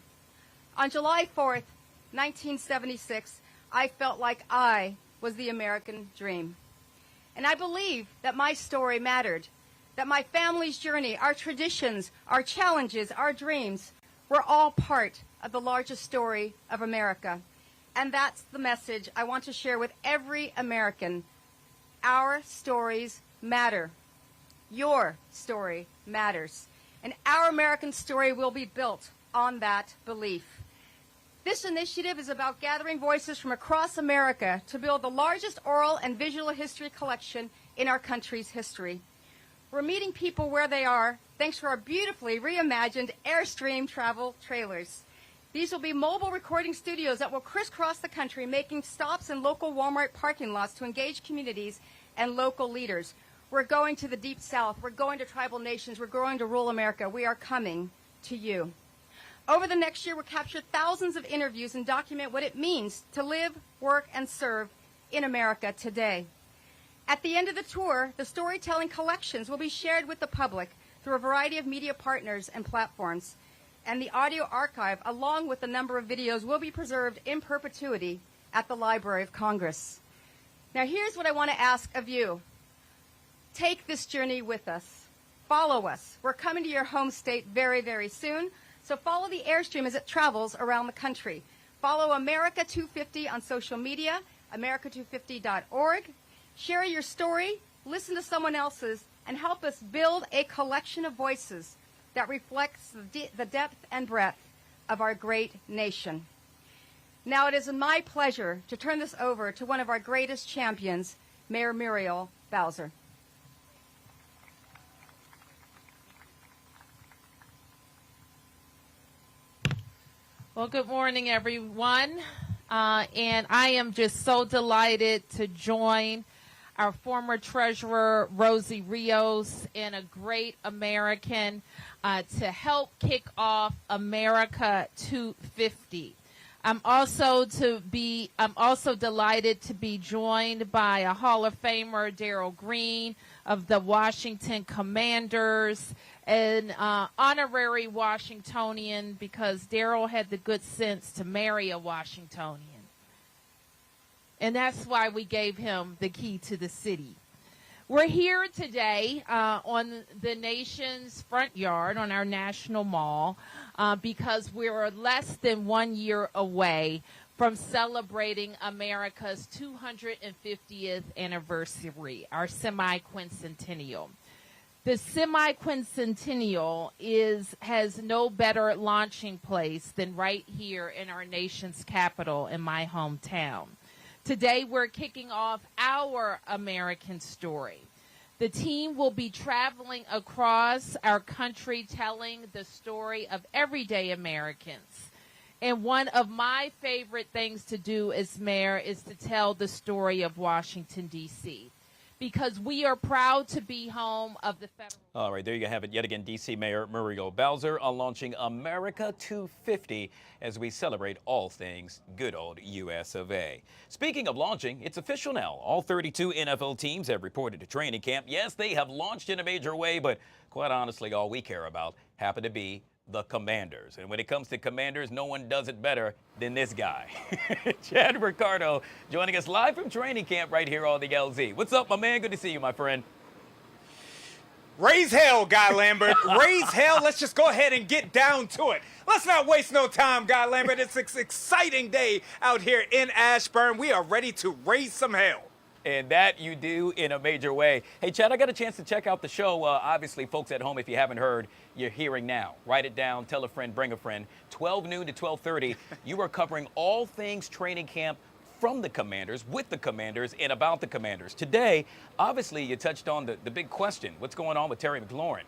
On July 4th, 1976, I felt like I was the American dream. And I believe that my story mattered, that my family's journey, our traditions, our challenges, our dreams were all part of the largest story of America. And that's the message I want to share with every American. Our stories matter. Your story matters. And our American story will be built on that belief. This initiative is about gathering voices from across America to build the largest oral and visual history collection in our country's history. We're meeting people where they are thanks to our beautifully reimagined Airstream travel trailers. These will be mobile recording studios that will crisscross the country, making stops in local Walmart parking lots to engage communities and local leaders. We're going to the Deep South. We're going to tribal nations. We're going to rural America. We are coming to you. Over the next year, we'll capture thousands of interviews and document what it means to live, work, and serve in America today. At the end of the tour, the storytelling collections will be shared with the public through a variety of media partners and platforms. And the audio archive, along with a number of videos, will be preserved in perpetuity at the Library of Congress. Now, here's what I want to ask of you. Take this journey with us. Follow us. We're coming to your home state very, very soon. So follow the Airstream as it travels around the country. Follow America 250 on social media, america250.org. Share your story listen to someone else's, and help us build a collection of voices that reflects the depth and breadth of our great nation. Now it is my pleasure to turn this over to one of our greatest champions, Mayor Muriel Bowser. Well, good morning, everyone. And I am just so delighted to join our former treasurer, Rosie Rios, and a great American to help kick off America 250. I'm also delighted to be joined by a Hall of Famer, Darryl Green of the Washington Commanders, an honorary Washingtonian because Darryl had the good sense to marry a Washingtonian. And that's why we gave him the key to the city. We're here today on the nation's front yard, on our national mall, because we're less than 1 year away from celebrating America's 250th anniversary, our semi-quincentennial. The semi-quincentennial has no better launching place than right here in our nation's capital in my hometown. Today, we're kicking off our American story. The team will be traveling across our country telling the story of everyday Americans. And one of my favorite things to do as mayor is to tell the story of Washington, D.C., because we are proud to be home of the federal. All right, there you have it. Yet again, D.C. Mayor Muriel Bowser launching America 250 as we celebrate all things good old U.S. of A. Speaking of launching, it's official now. All 32 NFL teams have reported to training camp. Yes, they have launched in a major way, but quite honestly, all we care about happen to be the Commanders. And when it comes to Commanders, no one does it better than this guy. Chad Ricardo joining us live from training camp right here on the LZ. What's up, my man? Good to see you, my friend. Raise hell, Guy Lambert. Raise hell. Let's just go ahead and get down to it. Let's not waste no time, Guy Lambert. It's an exciting day out here in Ashburn. We are ready to raise some hell. And that you do in a major way. Hey, Chad, I got a chance to check out the show. Obviously, folks at home, if you haven't heard, you're hearing now. Write it down, tell a friend, bring a friend. 12 noon to 12:30, you are covering all things training camp from the Commanders, with the Commanders, and about the Commanders. Today, obviously, you touched on the big question. What's going on with Terry McLaurin?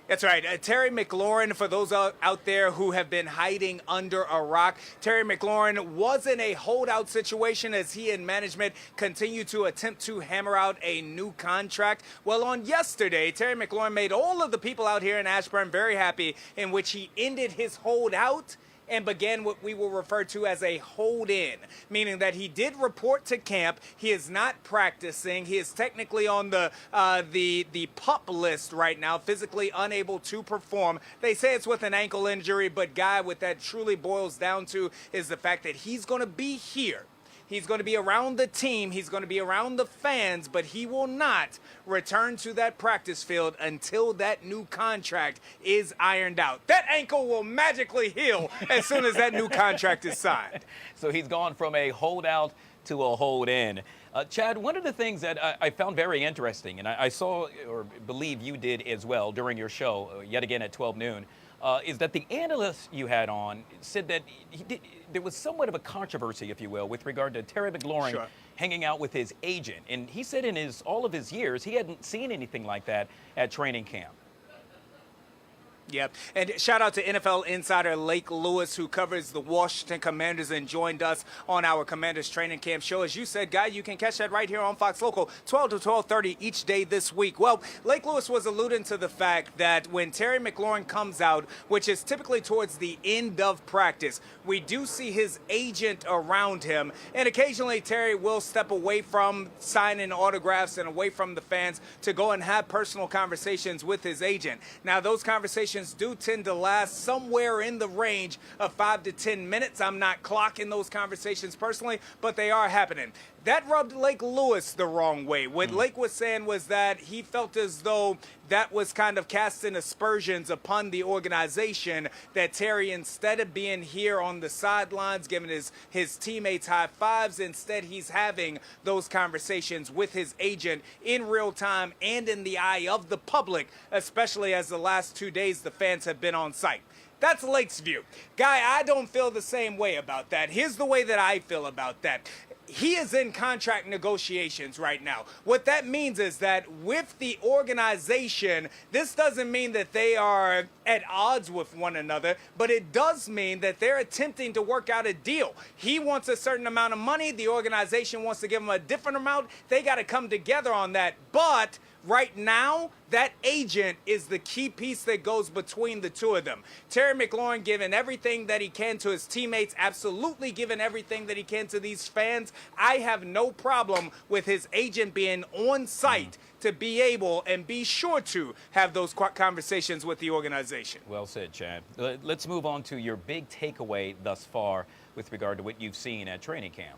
That's right. Terry McLaurin, for those out there who have been hiding under a rock, Terry McLaurin was in a holdout situation as he and management continue to attempt to hammer out a new contract. Well, on yesterday, Terry McLaurin made all of the people out here in Ashburn very happy, in which he ended his holdout and began what we will refer to as a hold-in, meaning that he did report to camp. He is not practicing. He is technically on the PUP list right now, physically unable to perform. They say it's with an ankle injury, but Guy, what that truly boils down to is the fact that he's going to be here. He's going to be around the team. He's going to be around the fans, but he will not return to that practice field until that new contract is ironed out. That ankle will magically heal as soon as that new contract is signed. So he's gone from a holdout to a hold-in. Chad, one of the things that I found very interesting, and I saw or believe you did as well during your show, yet again at 12 noon, is that the analyst you had on said that there was somewhat of a controversy, if you will, with regard to Terry McLaurin hanging out with his agent. And he said in all of his years, he hadn't seen anything like that at training camp. Yep. And shout out to NFL insider Lake Lewis, who covers the Washington Commanders and joined us on our Commanders training camp show. As you said, Guy, you can catch that right here on Fox Local, 12 to 12:30 each day this week. Well, Lake Lewis was alluding to the fact that when Terry McLaurin comes out, which is typically towards the end of practice, we do see his agent around him. And occasionally Terry will step away from signing autographs and away from the fans to go and have personal conversations with his agent. Now, those conversations do tend to last somewhere in the range of 5 to 10 minutes. I'm not clocking those conversations personally, but they are happening. that rubbed Lake Lewis the wrong way. What Lake was saying was that he felt as though that was kind of casting aspersions upon the organization, that Terry, instead of being here on the sidelines, giving his teammates high fives, instead he's having those conversations with his agent in real time and in the eye of the public, especially as the last 2 days the fans have been on site. That's Lake's view. Guy, I don't feel the same way about that. Here's the way that I feel about that. He is in contract negotiations right now. What that means is that with the organization, this doesn't mean that they are at odds with one another, but it does mean that they're attempting to work out a deal. He wants a certain amount of money. The organization wants to give him a different amount. They got to come together on that. But right now, that agent is the key piece that goes between the two of them. Terry McLaurin giving everything that he can to his teammates, absolutely giving everything that he can to these fans. I have no problem with his agent being on site to be able and be sure to have those conversations with the organization. Well said, Chad. Let's move on to your big takeaway thus far with regard to what you've seen at training camp.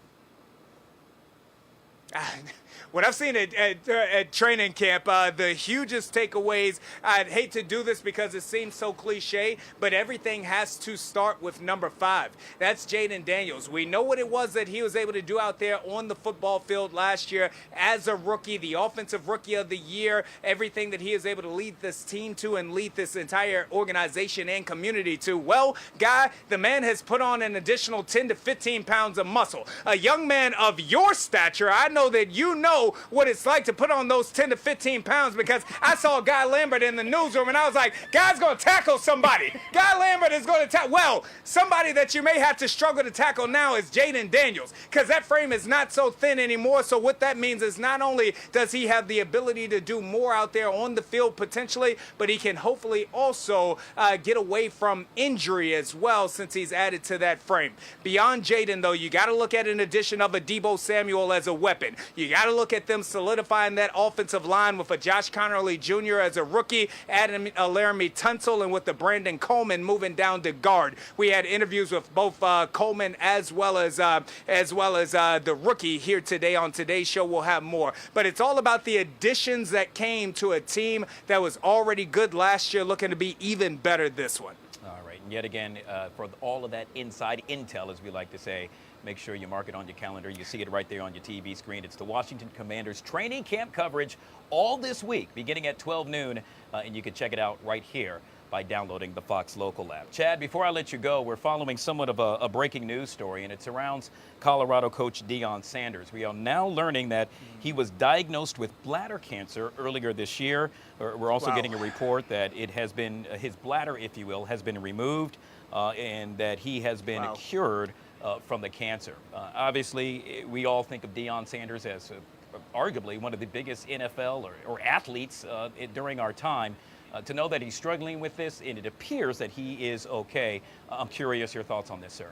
What I've seen at training camp, the hugest takeaways, I'd hate to do this because it seems so cliche, but everything has to start with number 5. That's Jayden Daniels. We know what it was that he was able to do out there on the football field last year as a rookie, the offensive rookie of the year, everything that he is able to lead this team to and lead this entire organization and community to. Well, Guy, the man has put on an additional 10 to 15 pounds of muscle. A young man of your stature, I know that you know what it's like to put on those 10 to 15 pounds, because I saw Guy Lambert in the newsroom and I was like, Guy's going to tackle somebody. Guy Lambert is going to tackle. Well, somebody that you may have to struggle to tackle now is Jayden Daniels, because that frame is not so thin anymore. So what that means is not only does he have the ability to do more out there on the field potentially, but he can hopefully also get away from injury as well, since he's added to that frame. Beyond Jayden, though, you got to look at an addition of a Deebo Samuel as a weapon. You got to look at them solidifying that offensive line with a Josh Connerly Jr. as a rookie, adding a Laramie Tunsil, and with the Brandon Coleman moving down to guard. We had interviews with both Coleman as well as the rookie here today on today's show. We'll have more, but it's all about the additions that came to a team that was already good last year, looking to be even better this one. All right, and yet again, for all of that inside intel, as we like to say, make sure you mark it on your calendar. You see it right there on your TV screen. It's the Washington Commanders training camp coverage all this week, beginning at 12 noon, and you can check it out right here by downloading the Fox Local app. Chad, before I let you go, we're following somewhat of a breaking news story, and it surrounds Colorado coach Deion Sanders. We are now learning that he was diagnosed with bladder cancer earlier this year. We're also getting a report that it has been, his bladder, if you will, has been removed, and that he has been cured from the cancer. Obviously, we all think of Deion Sanders as arguably one of the biggest NFL or athletes during our time. To know that he's struggling with this, and it appears that he is okay. I'm curious your thoughts on this, sir.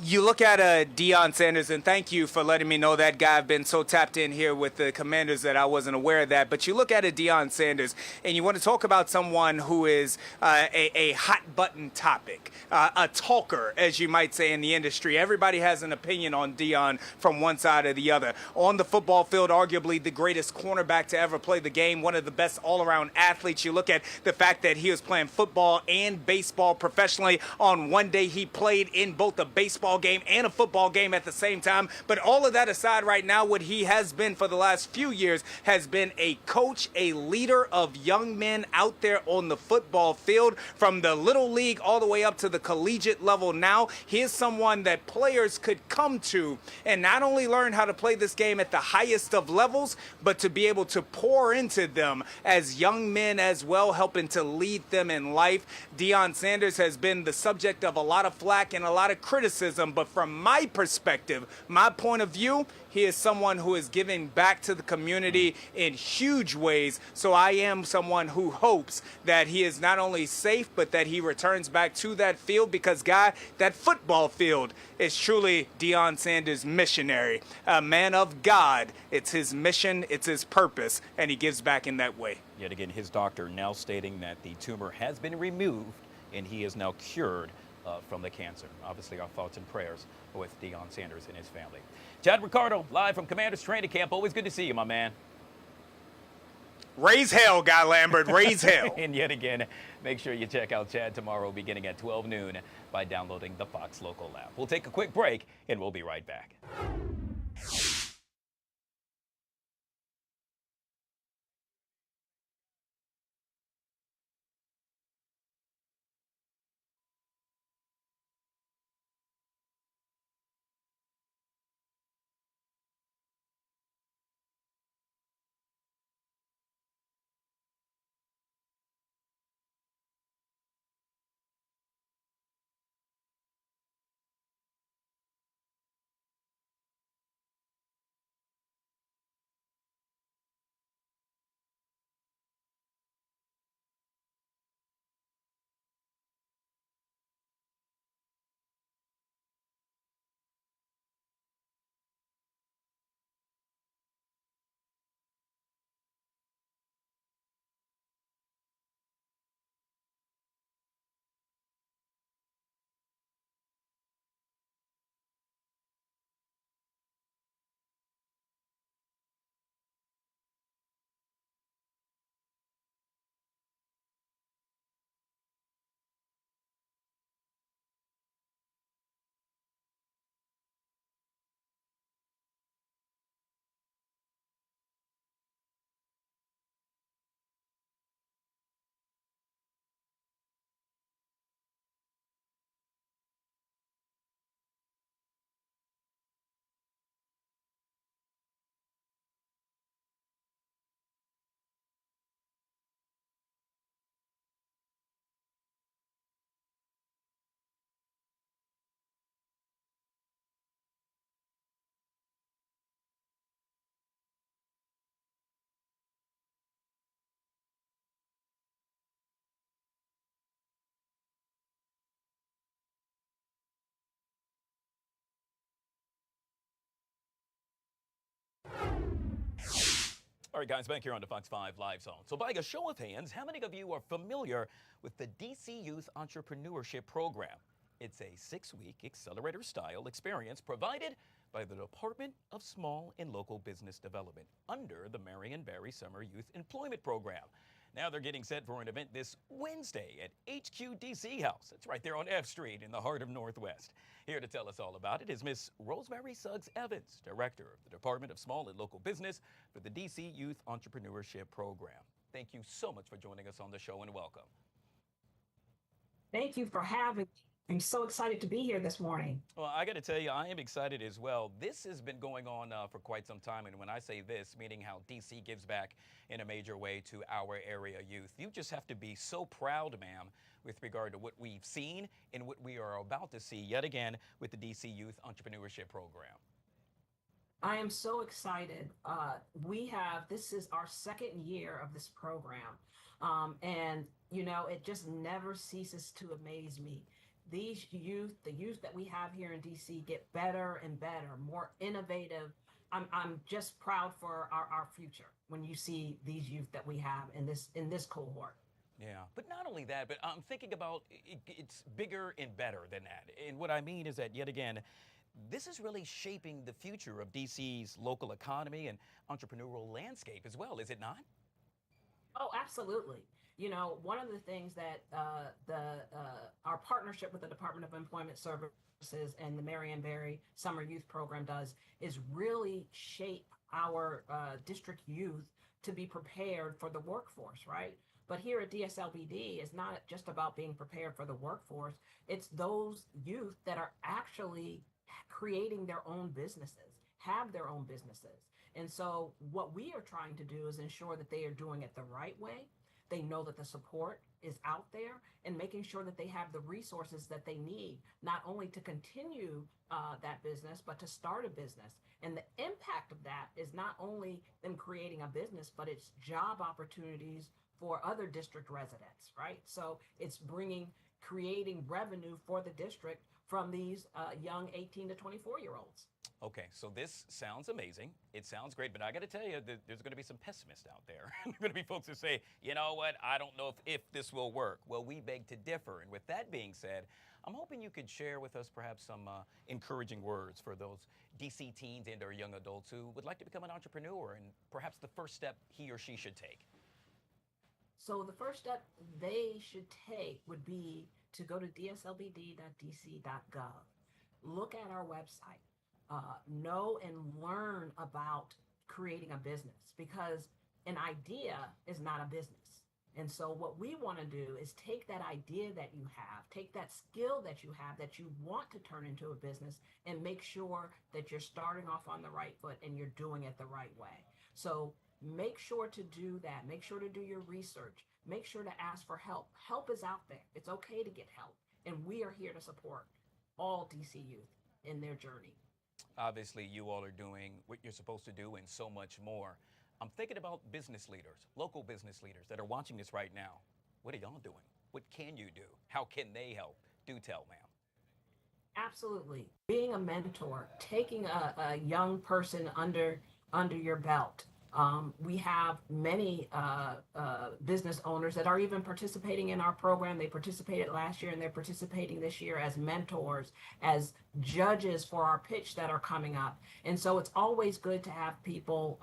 You look at Deion Sanders, and thank you for letting me know that, Guy. I've been so tapped in here with the Commanders that I wasn't aware of that. But you look at Deion Sanders, and you want to talk about someone who is a hot-button topic, a talker, as you might say, in the industry. Everybody has an opinion on Deion from one side or the other. On the football field, arguably the greatest cornerback to ever play the game, one of the best all-around athletes. You look at the fact that he was playing football and baseball professionally. On one day, he played in both a baseball game and a football game at the same time. But all of that aside, right now, what he has been for the last few years has been a coach, a leader of young men out there on the football field, from the little league all the way up to the collegiate level now. He is someone that players could come to and not only learn how to play this game at the highest of levels, but to be able to pour into them as young men as well, helping to lead them in life. Deion Sanders has been the subject of a lot of flack and a lot of criticism, but from my perspective, my point of view, he is someone who is giving back to the community in huge ways. So I am someone who hopes that he is not only safe, but that he returns back to that field, because, Guy, that football field is truly Deion Sanders' missionary. A man of God. It's his mission, it's his purpose, and he gives back in that way. Yet again, his doctor now stating that the tumor has been removed and he is now cured from the cancer. Obviously, our thoughts and prayers are with Deion Sanders and his family. Chad Ricardo, live from Commander's Training Camp. Always good to see you, my man. Raise hell, Guy Lambert. Raise hell. And yet again, make sure you check out Chad tomorrow beginning at 12 noon by downloading the Fox Local app. We'll take a quick break, and we'll be right back. All right, guys, back here on the Fox 5 Live Zone. So by a show of hands, how many of you are familiar with the DC Youth Entrepreneurship Program? It's a 6-week accelerator-style experience provided by the Department of Small and Local Business Development under the Marion Barry Summer Youth Employment Program. Now they're getting set for an event this Wednesday at HQ DC House. It's right there on F Street in the heart of Northwest. Here to tell us all about it is Miss Rosemary Suggs Evans, Director of the Department of Small and Local Business for the DC Youth Entrepreneurship Program. Thank you so much for joining us on the show, and welcome. Thank you for having me. I'm so excited to be here this morning. Well, I got to tell you, I am excited as well. This has been going on for quite some time, and when I say this, meaning how DC gives back in a major way to our area youth. You just have to be so proud, ma'am, with regard to what we've seen and what we are about to see yet again with the DC Youth Entrepreneurship Program. I am so excited. This is our second year of this program. And, you know, it just never ceases to amaze me. The youth that we have here in DC get better and better, more innovative. I'm just proud for our future when you see these youth that we have in this cohort. Yeah, but not only that, but I'm thinking about it's bigger and better than that. And what I mean is that, yet again, this is really shaping the future of DC's local economy and entrepreneurial landscape as well, is it not? Oh, absolutely. You know, one of the things that our partnership with the Department of Employment Services and the Marion Barry Summer Youth Program does is really shape our district youth to be prepared for the workforce, right? But here at DSLBD, it's not just about being prepared for the workforce. It's those youth that are actually creating their own businesses, have their own businesses. And so what we are trying to do is ensure that they are doing it the right way. They know that the support is out there, and making sure that they have the resources that they need, not only to continue that business, but to start a business. And the impact of that is not only them creating a business, but it's job opportunities for other district residents, right? So it's creating revenue for the district from these young 18 to 24-year-olds. Okay, so this sounds amazing. It sounds great, but I got to tell you, there's going to be some pessimists out there. There are going to be folks who say, you know what, I don't know if this will work. Well, we beg to differ. And with that being said, I'm hoping you could share with us perhaps some encouraging words for those DC teens and or young adults who would like to become an entrepreneur and perhaps the first step he or she should take. So the first step they should take would be to go to dslbd.dc.gov. Look at our website. Know and learn about creating a business, because an idea is not a business. And so what we want to do is take that idea that you have, take that skill that you have that you want to turn into a business, and make sure that you're starting off on the right foot and you're doing it the right way. So make sure to do that. Make sure to do your research. Make sure to ask for help. Help is out there. It's okay to get help. And we are here to support all DC youth in their journey. Obviously, you all are doing what you're supposed to do and so much more. I'm thinking about business leaders, local business leaders that are watching this right now. What are y'all doing? What can you do? How can they help? Do tell, ma'am. Absolutely. Being a mentor, taking a young person under your belt. We have many business owners that are even participating in our program. They participated last year and they're participating this year as mentors, as judges for our pitch that are coming up. And so it's always good to have people.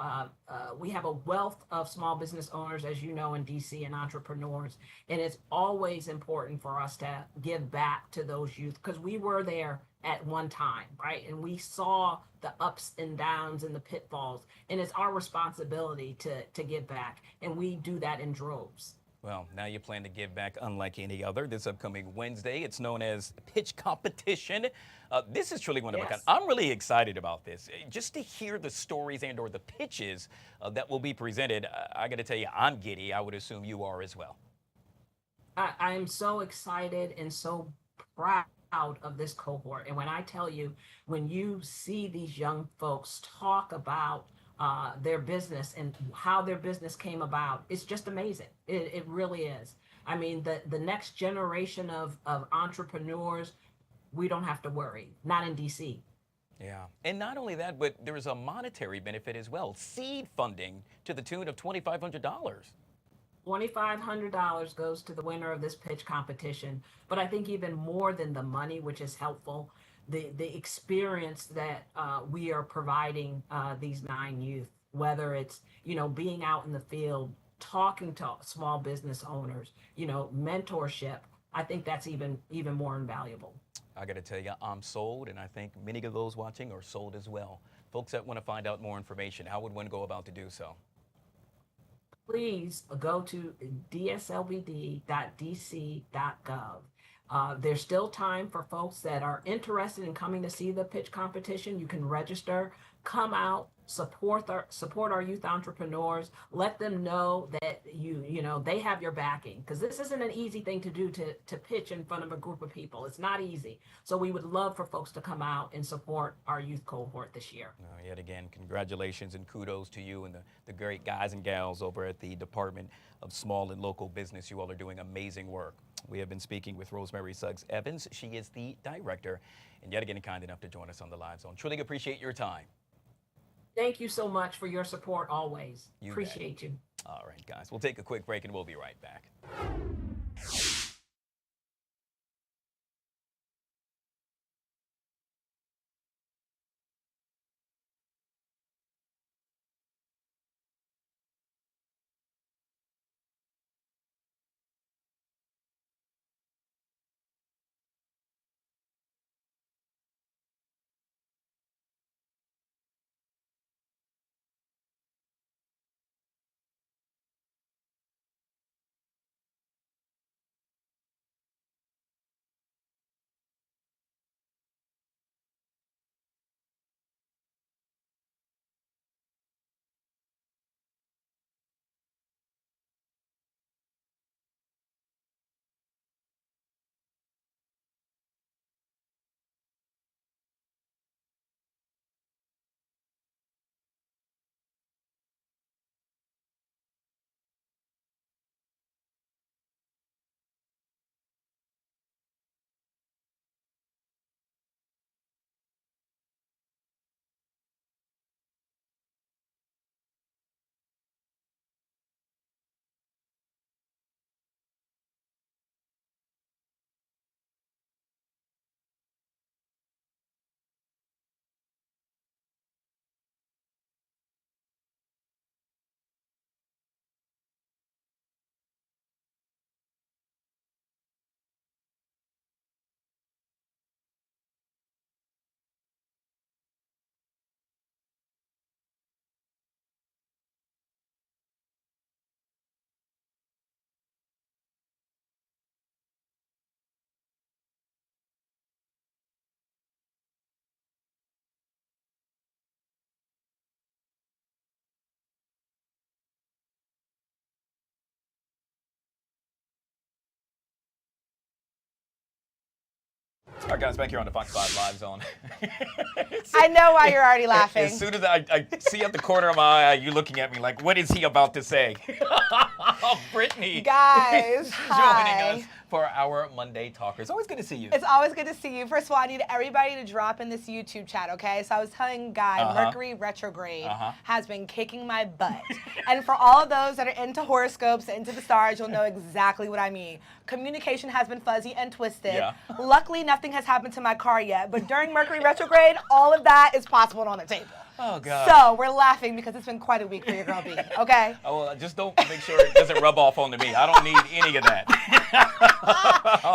We have a wealth of small business owners, as you know, in DC, and entrepreneurs. And it's always important for us to give back to those youth, because we were there at one time, right? And we saw the ups and downs and the pitfalls, and it's our responsibility to give back, and we do that in droves. Well, now you plan to give back unlike any other this upcoming Wednesday. It's known as Pitch Competition. This is truly one of a kind. I'm really excited about this. Just to hear the stories and or the pitches that will be presented, I got to tell you, I'm giddy. I would assume you are as well. I am so excited and so proud of this cohort. And when I tell you, when you see these young folks talk about their business and how their business came about, it's just amazing. It really is. I mean, the next generation of entrepreneurs, we don't have to worry, not in DC. Yeah, and not only that, but there is a monetary benefit as well. Seed funding to the tune of $2,500. $2,500 goes to the winner of this pitch competition. But I think even more than the money, which is helpful, the experience that we are providing these 9 youth, whether it's, being out in the field, talking to small business owners, mentorship, I think that's even more invaluable. I got to tell you, I'm sold, and I think many of those watching are sold as well. Folks that want to find out more information, how would one go about to do so? Please go to dslbd.dc.gov. There's still time for folks that are interested in coming to see the pitch competition. You can register, come out, support our youth entrepreneurs. Let them know that they have your backing, because this isn't an easy thing to do, to pitch in front of a group of people. It's not easy. So we would love for folks to come out and support our youth cohort this year. Yet again, congratulations and kudos to you and the great guys and gals over at the Department of Small and Local Business. You all are doing amazing work. We have been speaking with Rosemary Suggs Evans. She is the director, and yet again kind enough to join us on the Live Zone. Truly appreciate your time. Thank you so much for your support always. Appreciate you. All right, guys, we'll take a quick break and we'll be right back. All right, guys, back here on the Fox 5 Live Zone. I know why you're already laughing. As soon as I see at the corner of my eye, you looking at me like, what is he about to say? Brittany. Guys, joining us for our Monday Talkers. Always good to see you. It's always good to see you. First of all, I need everybody to drop in this YouTube chat, okay? So I was telling Guy, Mercury retrograde has been kicking my butt. And for all of those that are into horoscopes, into the stars, you'll know exactly what I mean. Communication has been fuzzy and twisted. Yeah. Luckily, nothing has happened to my car yet, but during Mercury retrograde, all of that is possible and on the table. Oh, God. So we're laughing because it's been quite a week for your girl B, okay? Oh, well, just don't make sure it doesn't rub off onto me. I don't need any of that.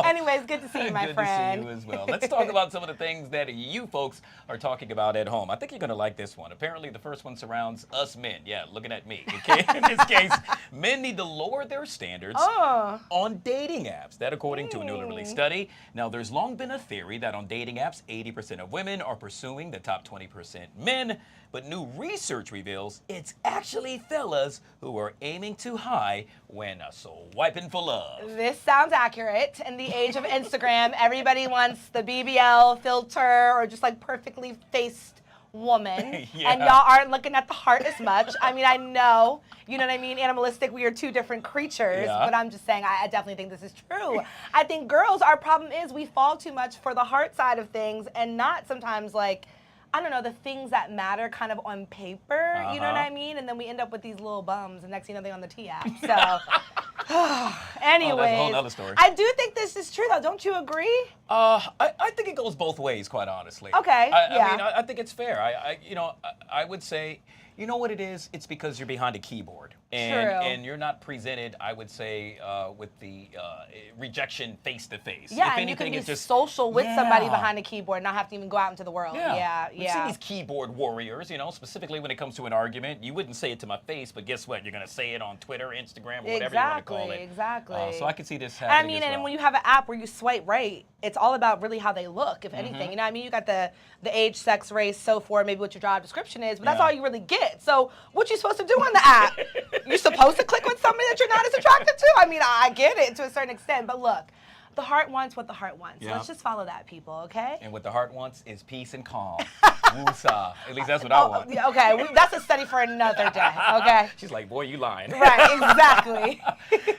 Anyways, good to see you, my friend. Good to see you as well. Let's talk about some of the things that you folks are talking about at home. I think you're going to like this one. Apparently, the first one surrounds us men. Yeah, looking at me. Okay? In this case, men need to lower their standards on dating apps. That according to a newly released study. Now, there's long been a theory that on dating apps, 80% of women are pursuing the top 20% men. But new research reveals it's actually fellas who are aiming too high when swiping for love. This sounds accurate. In the age of Instagram, everybody wants the BBL filter or just like perfectly faced woman. And y'all aren't looking at the heart as much. I mean, I know, you know what I mean? Animalistic, we are two different creatures. But I'm just saying, I definitely think this is true. I think girls, our problem is we fall too much for the heart side of things and not sometimes like, I don't know, the things that matter kind of on paper, you know what I mean? And then we end up with these little bums, and next thing you know, they're on the T app. So, anyways, that's a whole other story. I do think this is true, though. Don't you agree? I think it goes both ways, quite honestly. Okay, I mean, I think it's fair. I would say, you know what it is? It's because you're behind a keyboard. And you're not presented, I would say, with the rejection face to face. Yeah, if and anything, you it's can be just social with somebody behind a keyboard, not have to even go out into the world. We've seen these keyboard warriors, you know, specifically when it comes to an argument. You wouldn't say it to my face, but guess what? You're going to say it on Twitter, Instagram, or whatever you want to call it. Exactly. So I can see this happening. I mean, and when you have an app where you swipe right, it's all about really how they look, if anything. You know what I mean? You got the age, sex, race, so forth, maybe what your job description is, but that's all you really get. So what you supposed to do on the app? You're supposed to click with somebody that you're not as attracted to? I mean, I get it to a certain extent, but look, the heart wants what the heart wants. So let's just follow that, people, okay? And what the heart wants is peace and calm. Woosah. At least that's what I want. Okay, that's a study for another day, okay? She's like, boy, you lying. Right, exactly.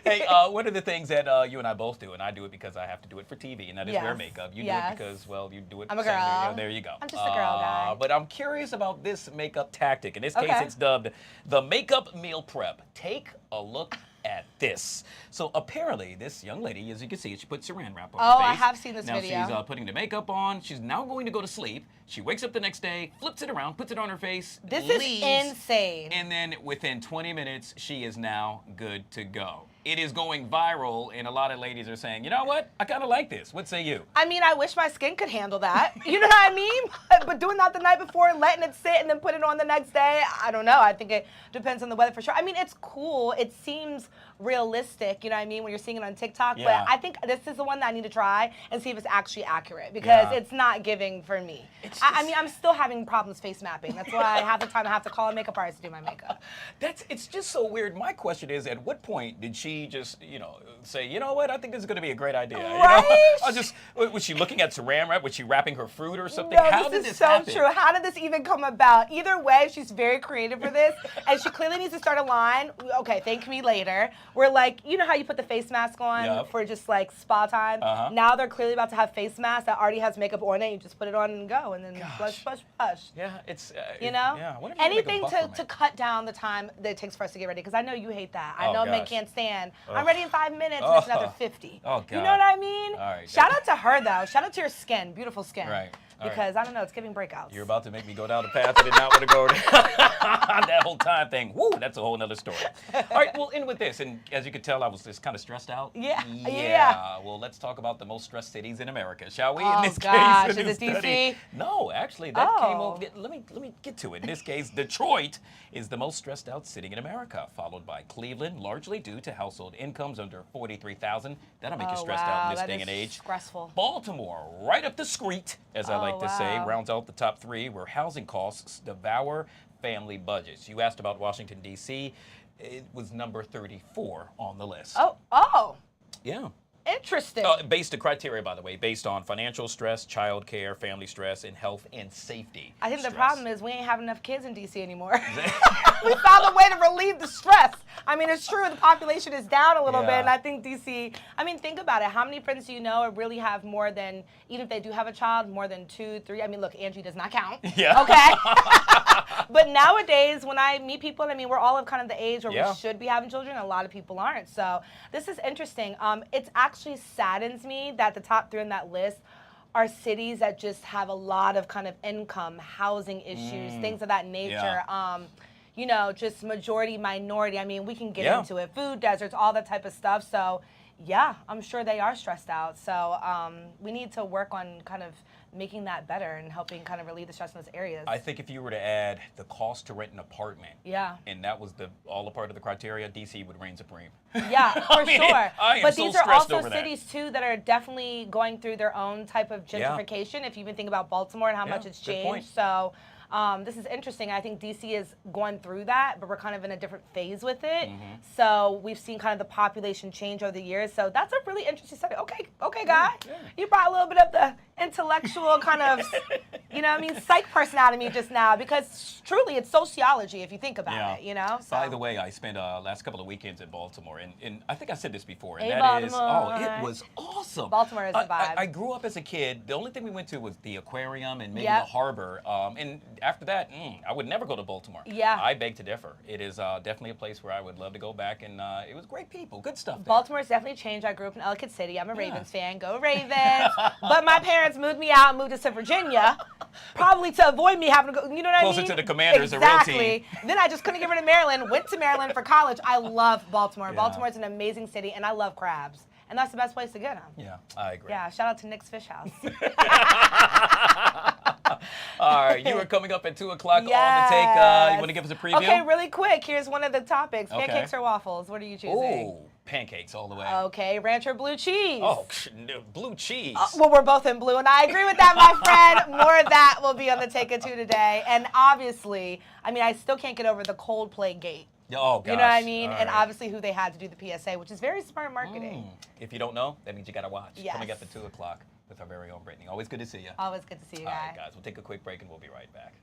Hey, one of the things that you and I both do, and I do it because I have to do it for TV, and that is wear makeup. You do it because, well, you do it. I'm a girl. There you go. I'm just a girl, guy. But I'm curious about this makeup tactic. In this case, it's dubbed the makeup meal prep. Take a look at this. So apparently, this young lady, as you can see, she put saran wrap on her face. I have seen this video. Now she's putting the makeup on. She's now going to go to sleep. She wakes up the next day, flips it around, puts it on her face, This leaves, is insane. and then within 20 minutes, she is now good to go. It is going viral, and a lot of ladies are saying, you know what? I kind of like this. What say you? I mean, I wish my skin could handle that. You know what I mean? But doing that the night before and letting it sit and then put it on the next day, I don't know. I think it depends on the weather for sure. I mean, it's cool. It seems realistic, you know what I mean, when you're seeing it on TikTok. But I think this is the one that I need to try and see if it's actually accurate because it's not giving for me. I mean, I'm still having problems face mapping. That's why half the time I have to call a makeup artist to do my makeup. It's just so weird. My question is, at what point did she just, you know, say, you know what, I think this is going to be a great idea. Right? You know? Was she looking at saran wrap? Was she wrapping her fruit or something? No, How did this is this happen? so true. How did this even come about? Either way, she's very creative for this, and she clearly needs to start a line. Okay, thank me later. We're like, you know how you put the face mask on for just like spa time? Now they're clearly about to have face masks that already has makeup on it. You just put it on and go, and then blush, blush, blush. Yeah, it's you know, anything to cut down the time that it takes for us to get ready. Because I know you hate that. I know men can't stand. Ugh. I'm ready in 5 minutes. And it's another 50. Oh, God. You know what I mean? All right. Shout out to her though. Shout out to your skin, beautiful skin. Right. Because I don't know, it's giving breakouts. You're about to make me go down the path I did not want to go down. That whole time thing. Woo, that's a whole nother story. All right, we'll end with this. And as you could tell, I was just kind of stressed out. Yeah. Well, let's talk about the most stressed cities in America, shall we? Oh, in this gosh. case, Is it DC? No, actually, that came over. Let me get to it. In this case, Detroit is the most stressed out city in America, followed by Cleveland, largely due to household incomes under $43,000. That'll make you stressed out in this day and age. Stressful. Baltimore, right up the street, as I like to say, rounds out the top three, where housing costs devour family budgets. You asked about Washington, D.C. It was number 34 on the list. Oh. Yeah. Interesting. Based the criteria, by the way, based on financial stress, child care, family stress, and health and safety. I think stress. the problem is we ain't having enough kids in DC anymore. We found a way to relieve the stress. I mean, it's true, the population is down a little bit, and I think DC, I mean, think about it. How many friends do you know really have more than, even if they do have a child, more than 2, 3? I mean, look, Angie does not count. Yeah. Okay? But nowadays, when I meet people, I mean, we're all of kind of the age where we should be having children. A lot of people aren't. So this is interesting. It actually saddens me that the top 3 on that list are cities that just have a lot of kind of income, housing issues, things of that nature. You know, just majority, minority. I mean, we can get into it. Food deserts, all that type of stuff. So, yeah, I'm sure they are stressed out. So we need to work on kind of making that better and helping kind of relieve the stress in those areas. I think if you were to add the cost to rent an apartment, and that was all a part of the criteria, DC would reign supreme. Yeah, for sure. But these are also cities too that are definitely going through their own type of gentrification. If you even think about Baltimore and how much it's changed. So this is interesting. I think DC is going through that, but we're kind of in a different phase with it. So we've seen kind of the population change over the years. So that's a really interesting study. Okay, Guy. You brought a little bit of the intellectual kind of, you know what I mean, psych person out of me just now, because truly it's sociology if you think about it, you know? So. By the way, I spent last couple of weekends in Baltimore, and I think I said this before, and hey, that is, Baltimore. it was awesome. Baltimore is the vibe. I grew up as a kid. The only thing we went to was the aquarium and maybe the harbor, and after that, I would never go to Baltimore. Yeah. I beg to differ. It is definitely a place where I would love to go back, and it was great people, good stuff there. Baltimore's definitely changed. I grew up in Ellicott City. I'm a Ravens fan. Go Ravens. But my parents moved me out and moved us to Virginia, probably to avoid me having to go, you know what I mean? Closer to the Commanders, exactly. a real team. Then I just couldn't get rid of Maryland, went to Maryland for college. I love Baltimore. Yeah. Baltimore's an amazing city, and I love crabs. And that's the best place to get them. Yeah, I agree. Yeah, shout out to Nick's Fish House. All right, you are coming up at 2 o'clock on the take. You want to give us a preview? Okay, really quick. Here's one of the topics. Pancakes or waffles? What are you choosing? Ooh, pancakes all the way. Okay, ranch or blue cheese? Oh, no, blue cheese. Well, we're both in blue, and I agree with that, my friend. More of that will be on the Take It 2 today. And obviously, I mean, I still can't get over the Coldplay gate. Oh, gosh. You know what I mean? All and right. obviously who they had to do the PSA, which is very smart marketing. If you don't know, that means you got to watch. Yes. Coming up at 2 o'clock with our very own Brittany. Always good to see you. Always good to see you, All Guy. right, guys, we'll take a quick break and we'll be right back.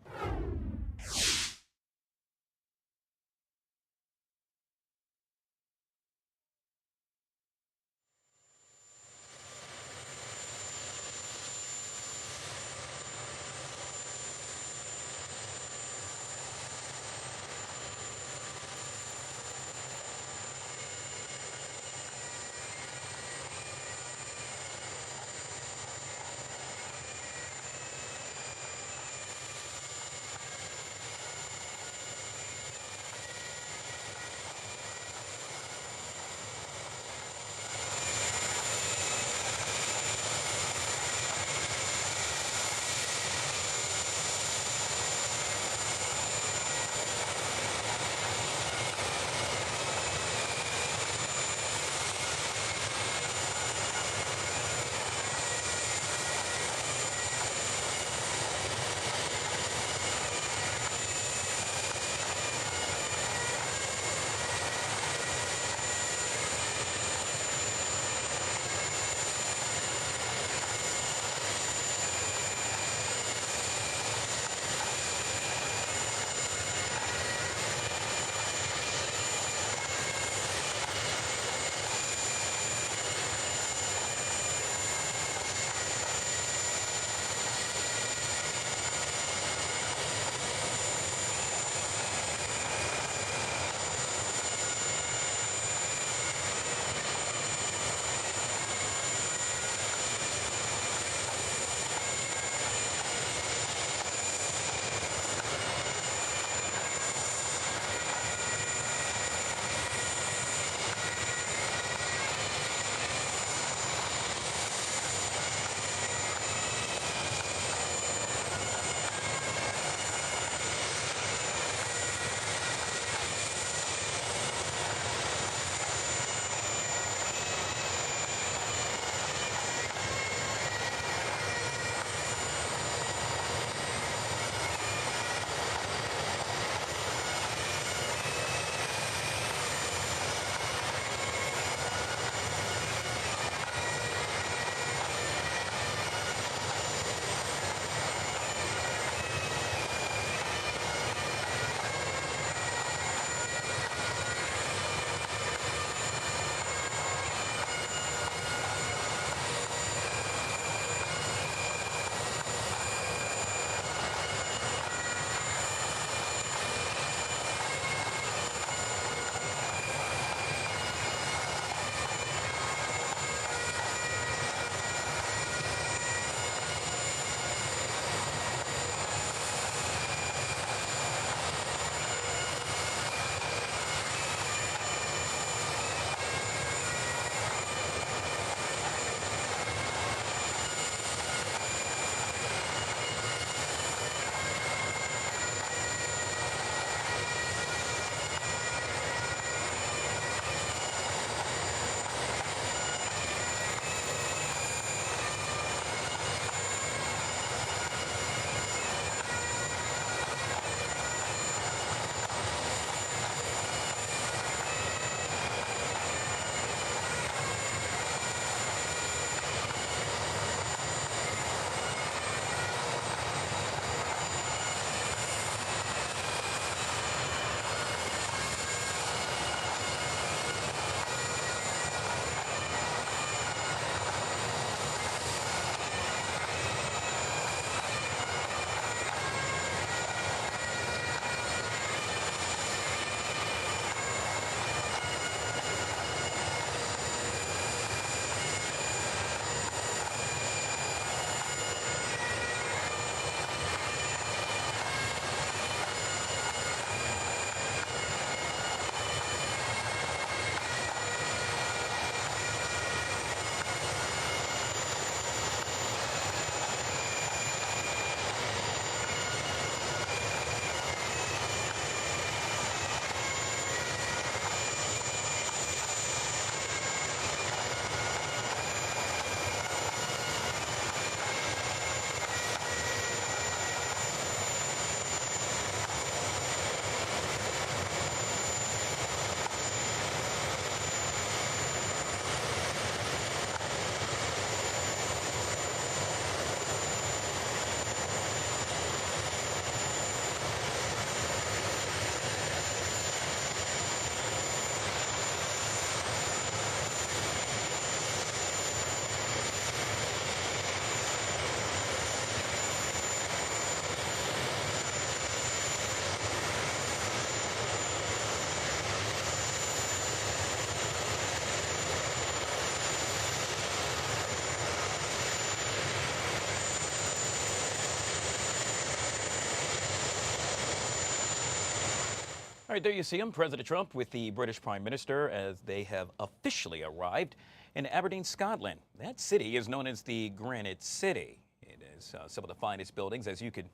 All right, there you see him, President Trump with the British Prime Minister, as they have officially arrived in Aberdeen, Scotland. That city is known as the Granite City. It is some of the finest buildings, as you can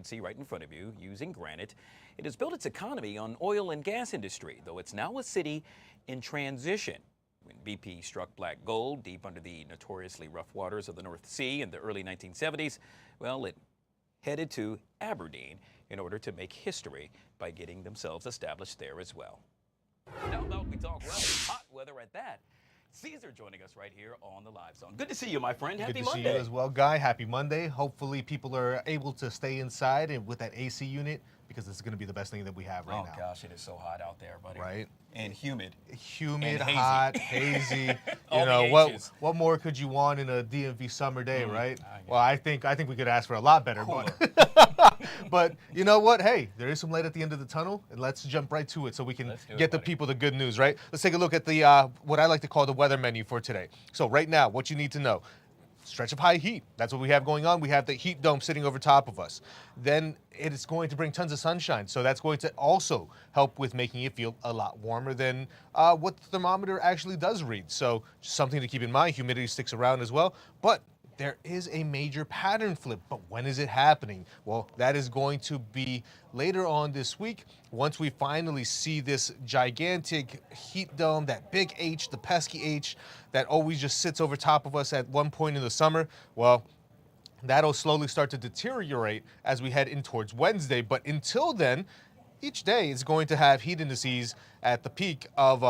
see right in front of you, using granite. It has built its economy on oil and gas industry, though it's now a city in transition. When BP struck black gold deep under the notoriously rough waters of the North Sea in the early 1970s, well, it headed to Aberdeen in order to make history by getting themselves established there as well. How about we talk weather, hot weather at that? Caesar joining us right here on the Live Zone. Good to see you, my friend. Happy Monday. Good to see you as well, Guy. Happy Monday. Hopefully people are able to stay inside and with that AC unit, because this is going to be the best thing that we have right now. Oh, gosh, it is so hot out there, buddy. Right? And humid. Humid, and hot, hazy. All You know, the H's. what more could you want in a DMV summer day, right? Well, I think we could ask for a lot better. But you know what? Hey, there is some light at the end of the tunnel, and let's jump right to it so we can get the people the good news, right? Let's take a look at the what I like to call the weather menu for today. So right now, what you need to know: stretch of high heat. That's what we have going on. We have the heat dome sitting over top of us. Then it is going to bring tons of sunshine. So that's going to also help with making it feel a lot warmer than what the thermometer actually does read. So just something to keep in mind. Humidity sticks around as well. But there is a major pattern flip. But when is it happening? Well, that is going to be later on this week, once we finally see this gigantic heat dome, that big H, the pesky H, that always just sits over top of us at one point in the summer. Well, that'll slowly start to deteriorate as we head in towards Wednesday. But until then, each day is going to have heat indices at the peak of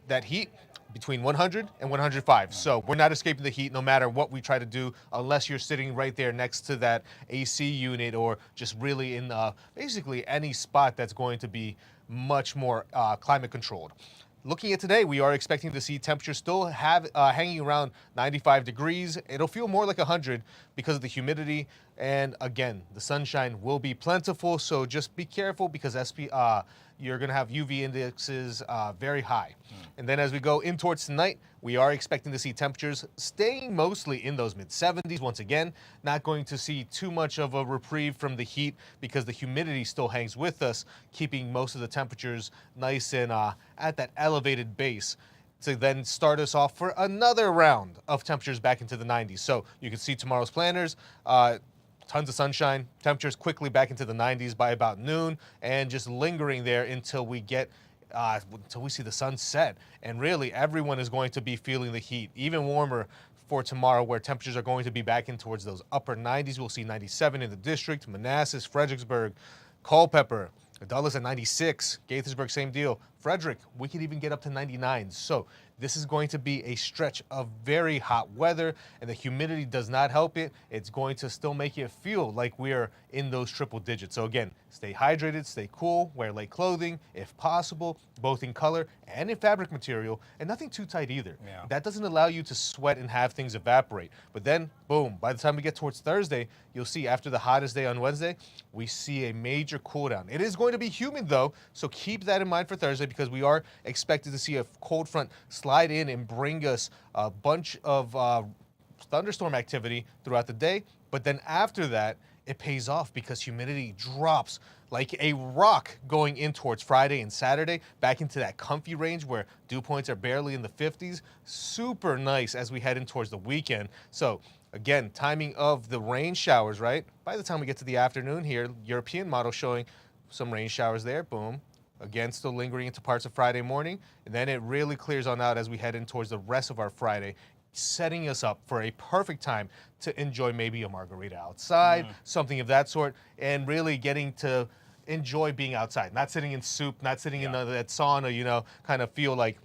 that heat between 100 and 105. So we're not escaping the heat no matter what we try to do, unless you're sitting right there next to that AC unit or just really in basically any spot that's going to be much more climate controlled. Looking at today, we are expecting to see temperatures still hanging around 95 degrees. It'll feel more like 100 because of the humidity. And again, the sunshine will be plentiful. So just be careful, because you're going to have UV indexes very high. And then as we go in towards tonight, we are expecting to see temperatures staying mostly in those mid-70s. Once again, not going to see too much of a reprieve from the heat because the humidity still hangs with us, keeping most of the temperatures nice and at that elevated base, to then start us off for another round of temperatures back into the 90s. So you can see tomorrow's planners. Tons of sunshine, temperatures quickly back into the 90s by about noon, and just lingering there until we get until we see the sun set. And really, everyone is going to be feeling the heat, even warmer for tomorrow, where temperatures are going to be back in towards those upper 90s. We'll see 97 in the district, Manassas, Fredericksburg, Culpeper, Dulles at 96, Gaithersburg, same deal. Frederick, we could even get up to 99. So this is going to be a stretch of very hot weather, and the humidity does not help it. It's going to still make it feel like we're in those triple digits. So again, stay hydrated, stay cool, wear light clothing if possible, both in color and in fabric material, and nothing too tight either. Yeah. That doesn't allow you to sweat and have things evaporate. But then, boom, by the time we get towards Thursday, you'll see after the hottest day on Wednesday, we see a major cool down. It is going to be humid though, so keep that in mind for Thursday, because we are expected to see a cold front slide in and bring us a bunch of thunderstorm activity throughout the day. But then after that, it pays off because humidity drops like a rock going in towards Friday and Saturday, back into that comfy range where dew points are barely in the 50s. Super nice as we head in towards the weekend. So again, timing of the rain showers, right? By the time we get to the afternoon here, European model showing some rain showers there, boom. Again, still lingering into parts of Friday morning. And then it really clears on out as we head in towards the rest of our Friday, setting us up for a perfect time to enjoy maybe a margarita outside, something of that sort, and really getting to enjoy being outside, not sitting in soup, not sitting in that sauna, you know, kind of feel like.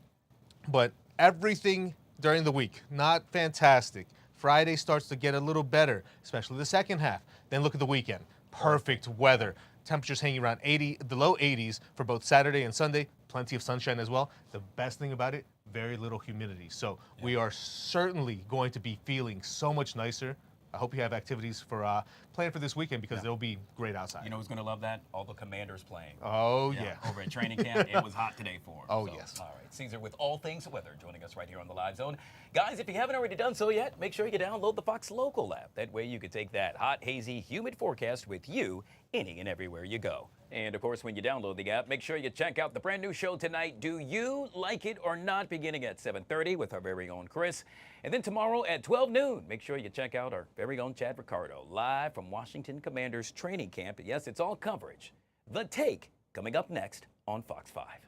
But everything during the week, not fantastic. Friday starts to get a little better, especially the second half. Then look at the weekend. Perfect weather. Temperatures hanging around the low 80s for both Saturday and Sunday. Plenty of sunshine as well. The best thing about it, very little humidity. So we are certainly going to be feeling so much nicer. I hope you have activities for planned for this weekend, because they'll be great outside. You know who's going to love that? All the Commanders playing. Oh, yeah. Over at training camp, it was hot today for them. Oh, so, yes. All right. Caesar with all things weather joining us right here on the Live Zone. Guys, if you haven't already done so yet, make sure you download the Fox Local app. That way you can take that hot, hazy, humid forecast with you any and everywhere you go. And of course, when you download the app, make sure you check out the brand new show tonight, Do You Like It or Not, beginning at 7:30 with our very own Chris. And then tomorrow at 12 noon, make sure you check out our very own Chad Ricardo, live from Washington Commanders training camp. Yes, it's all coverage. The Take, coming up next on Fox 5.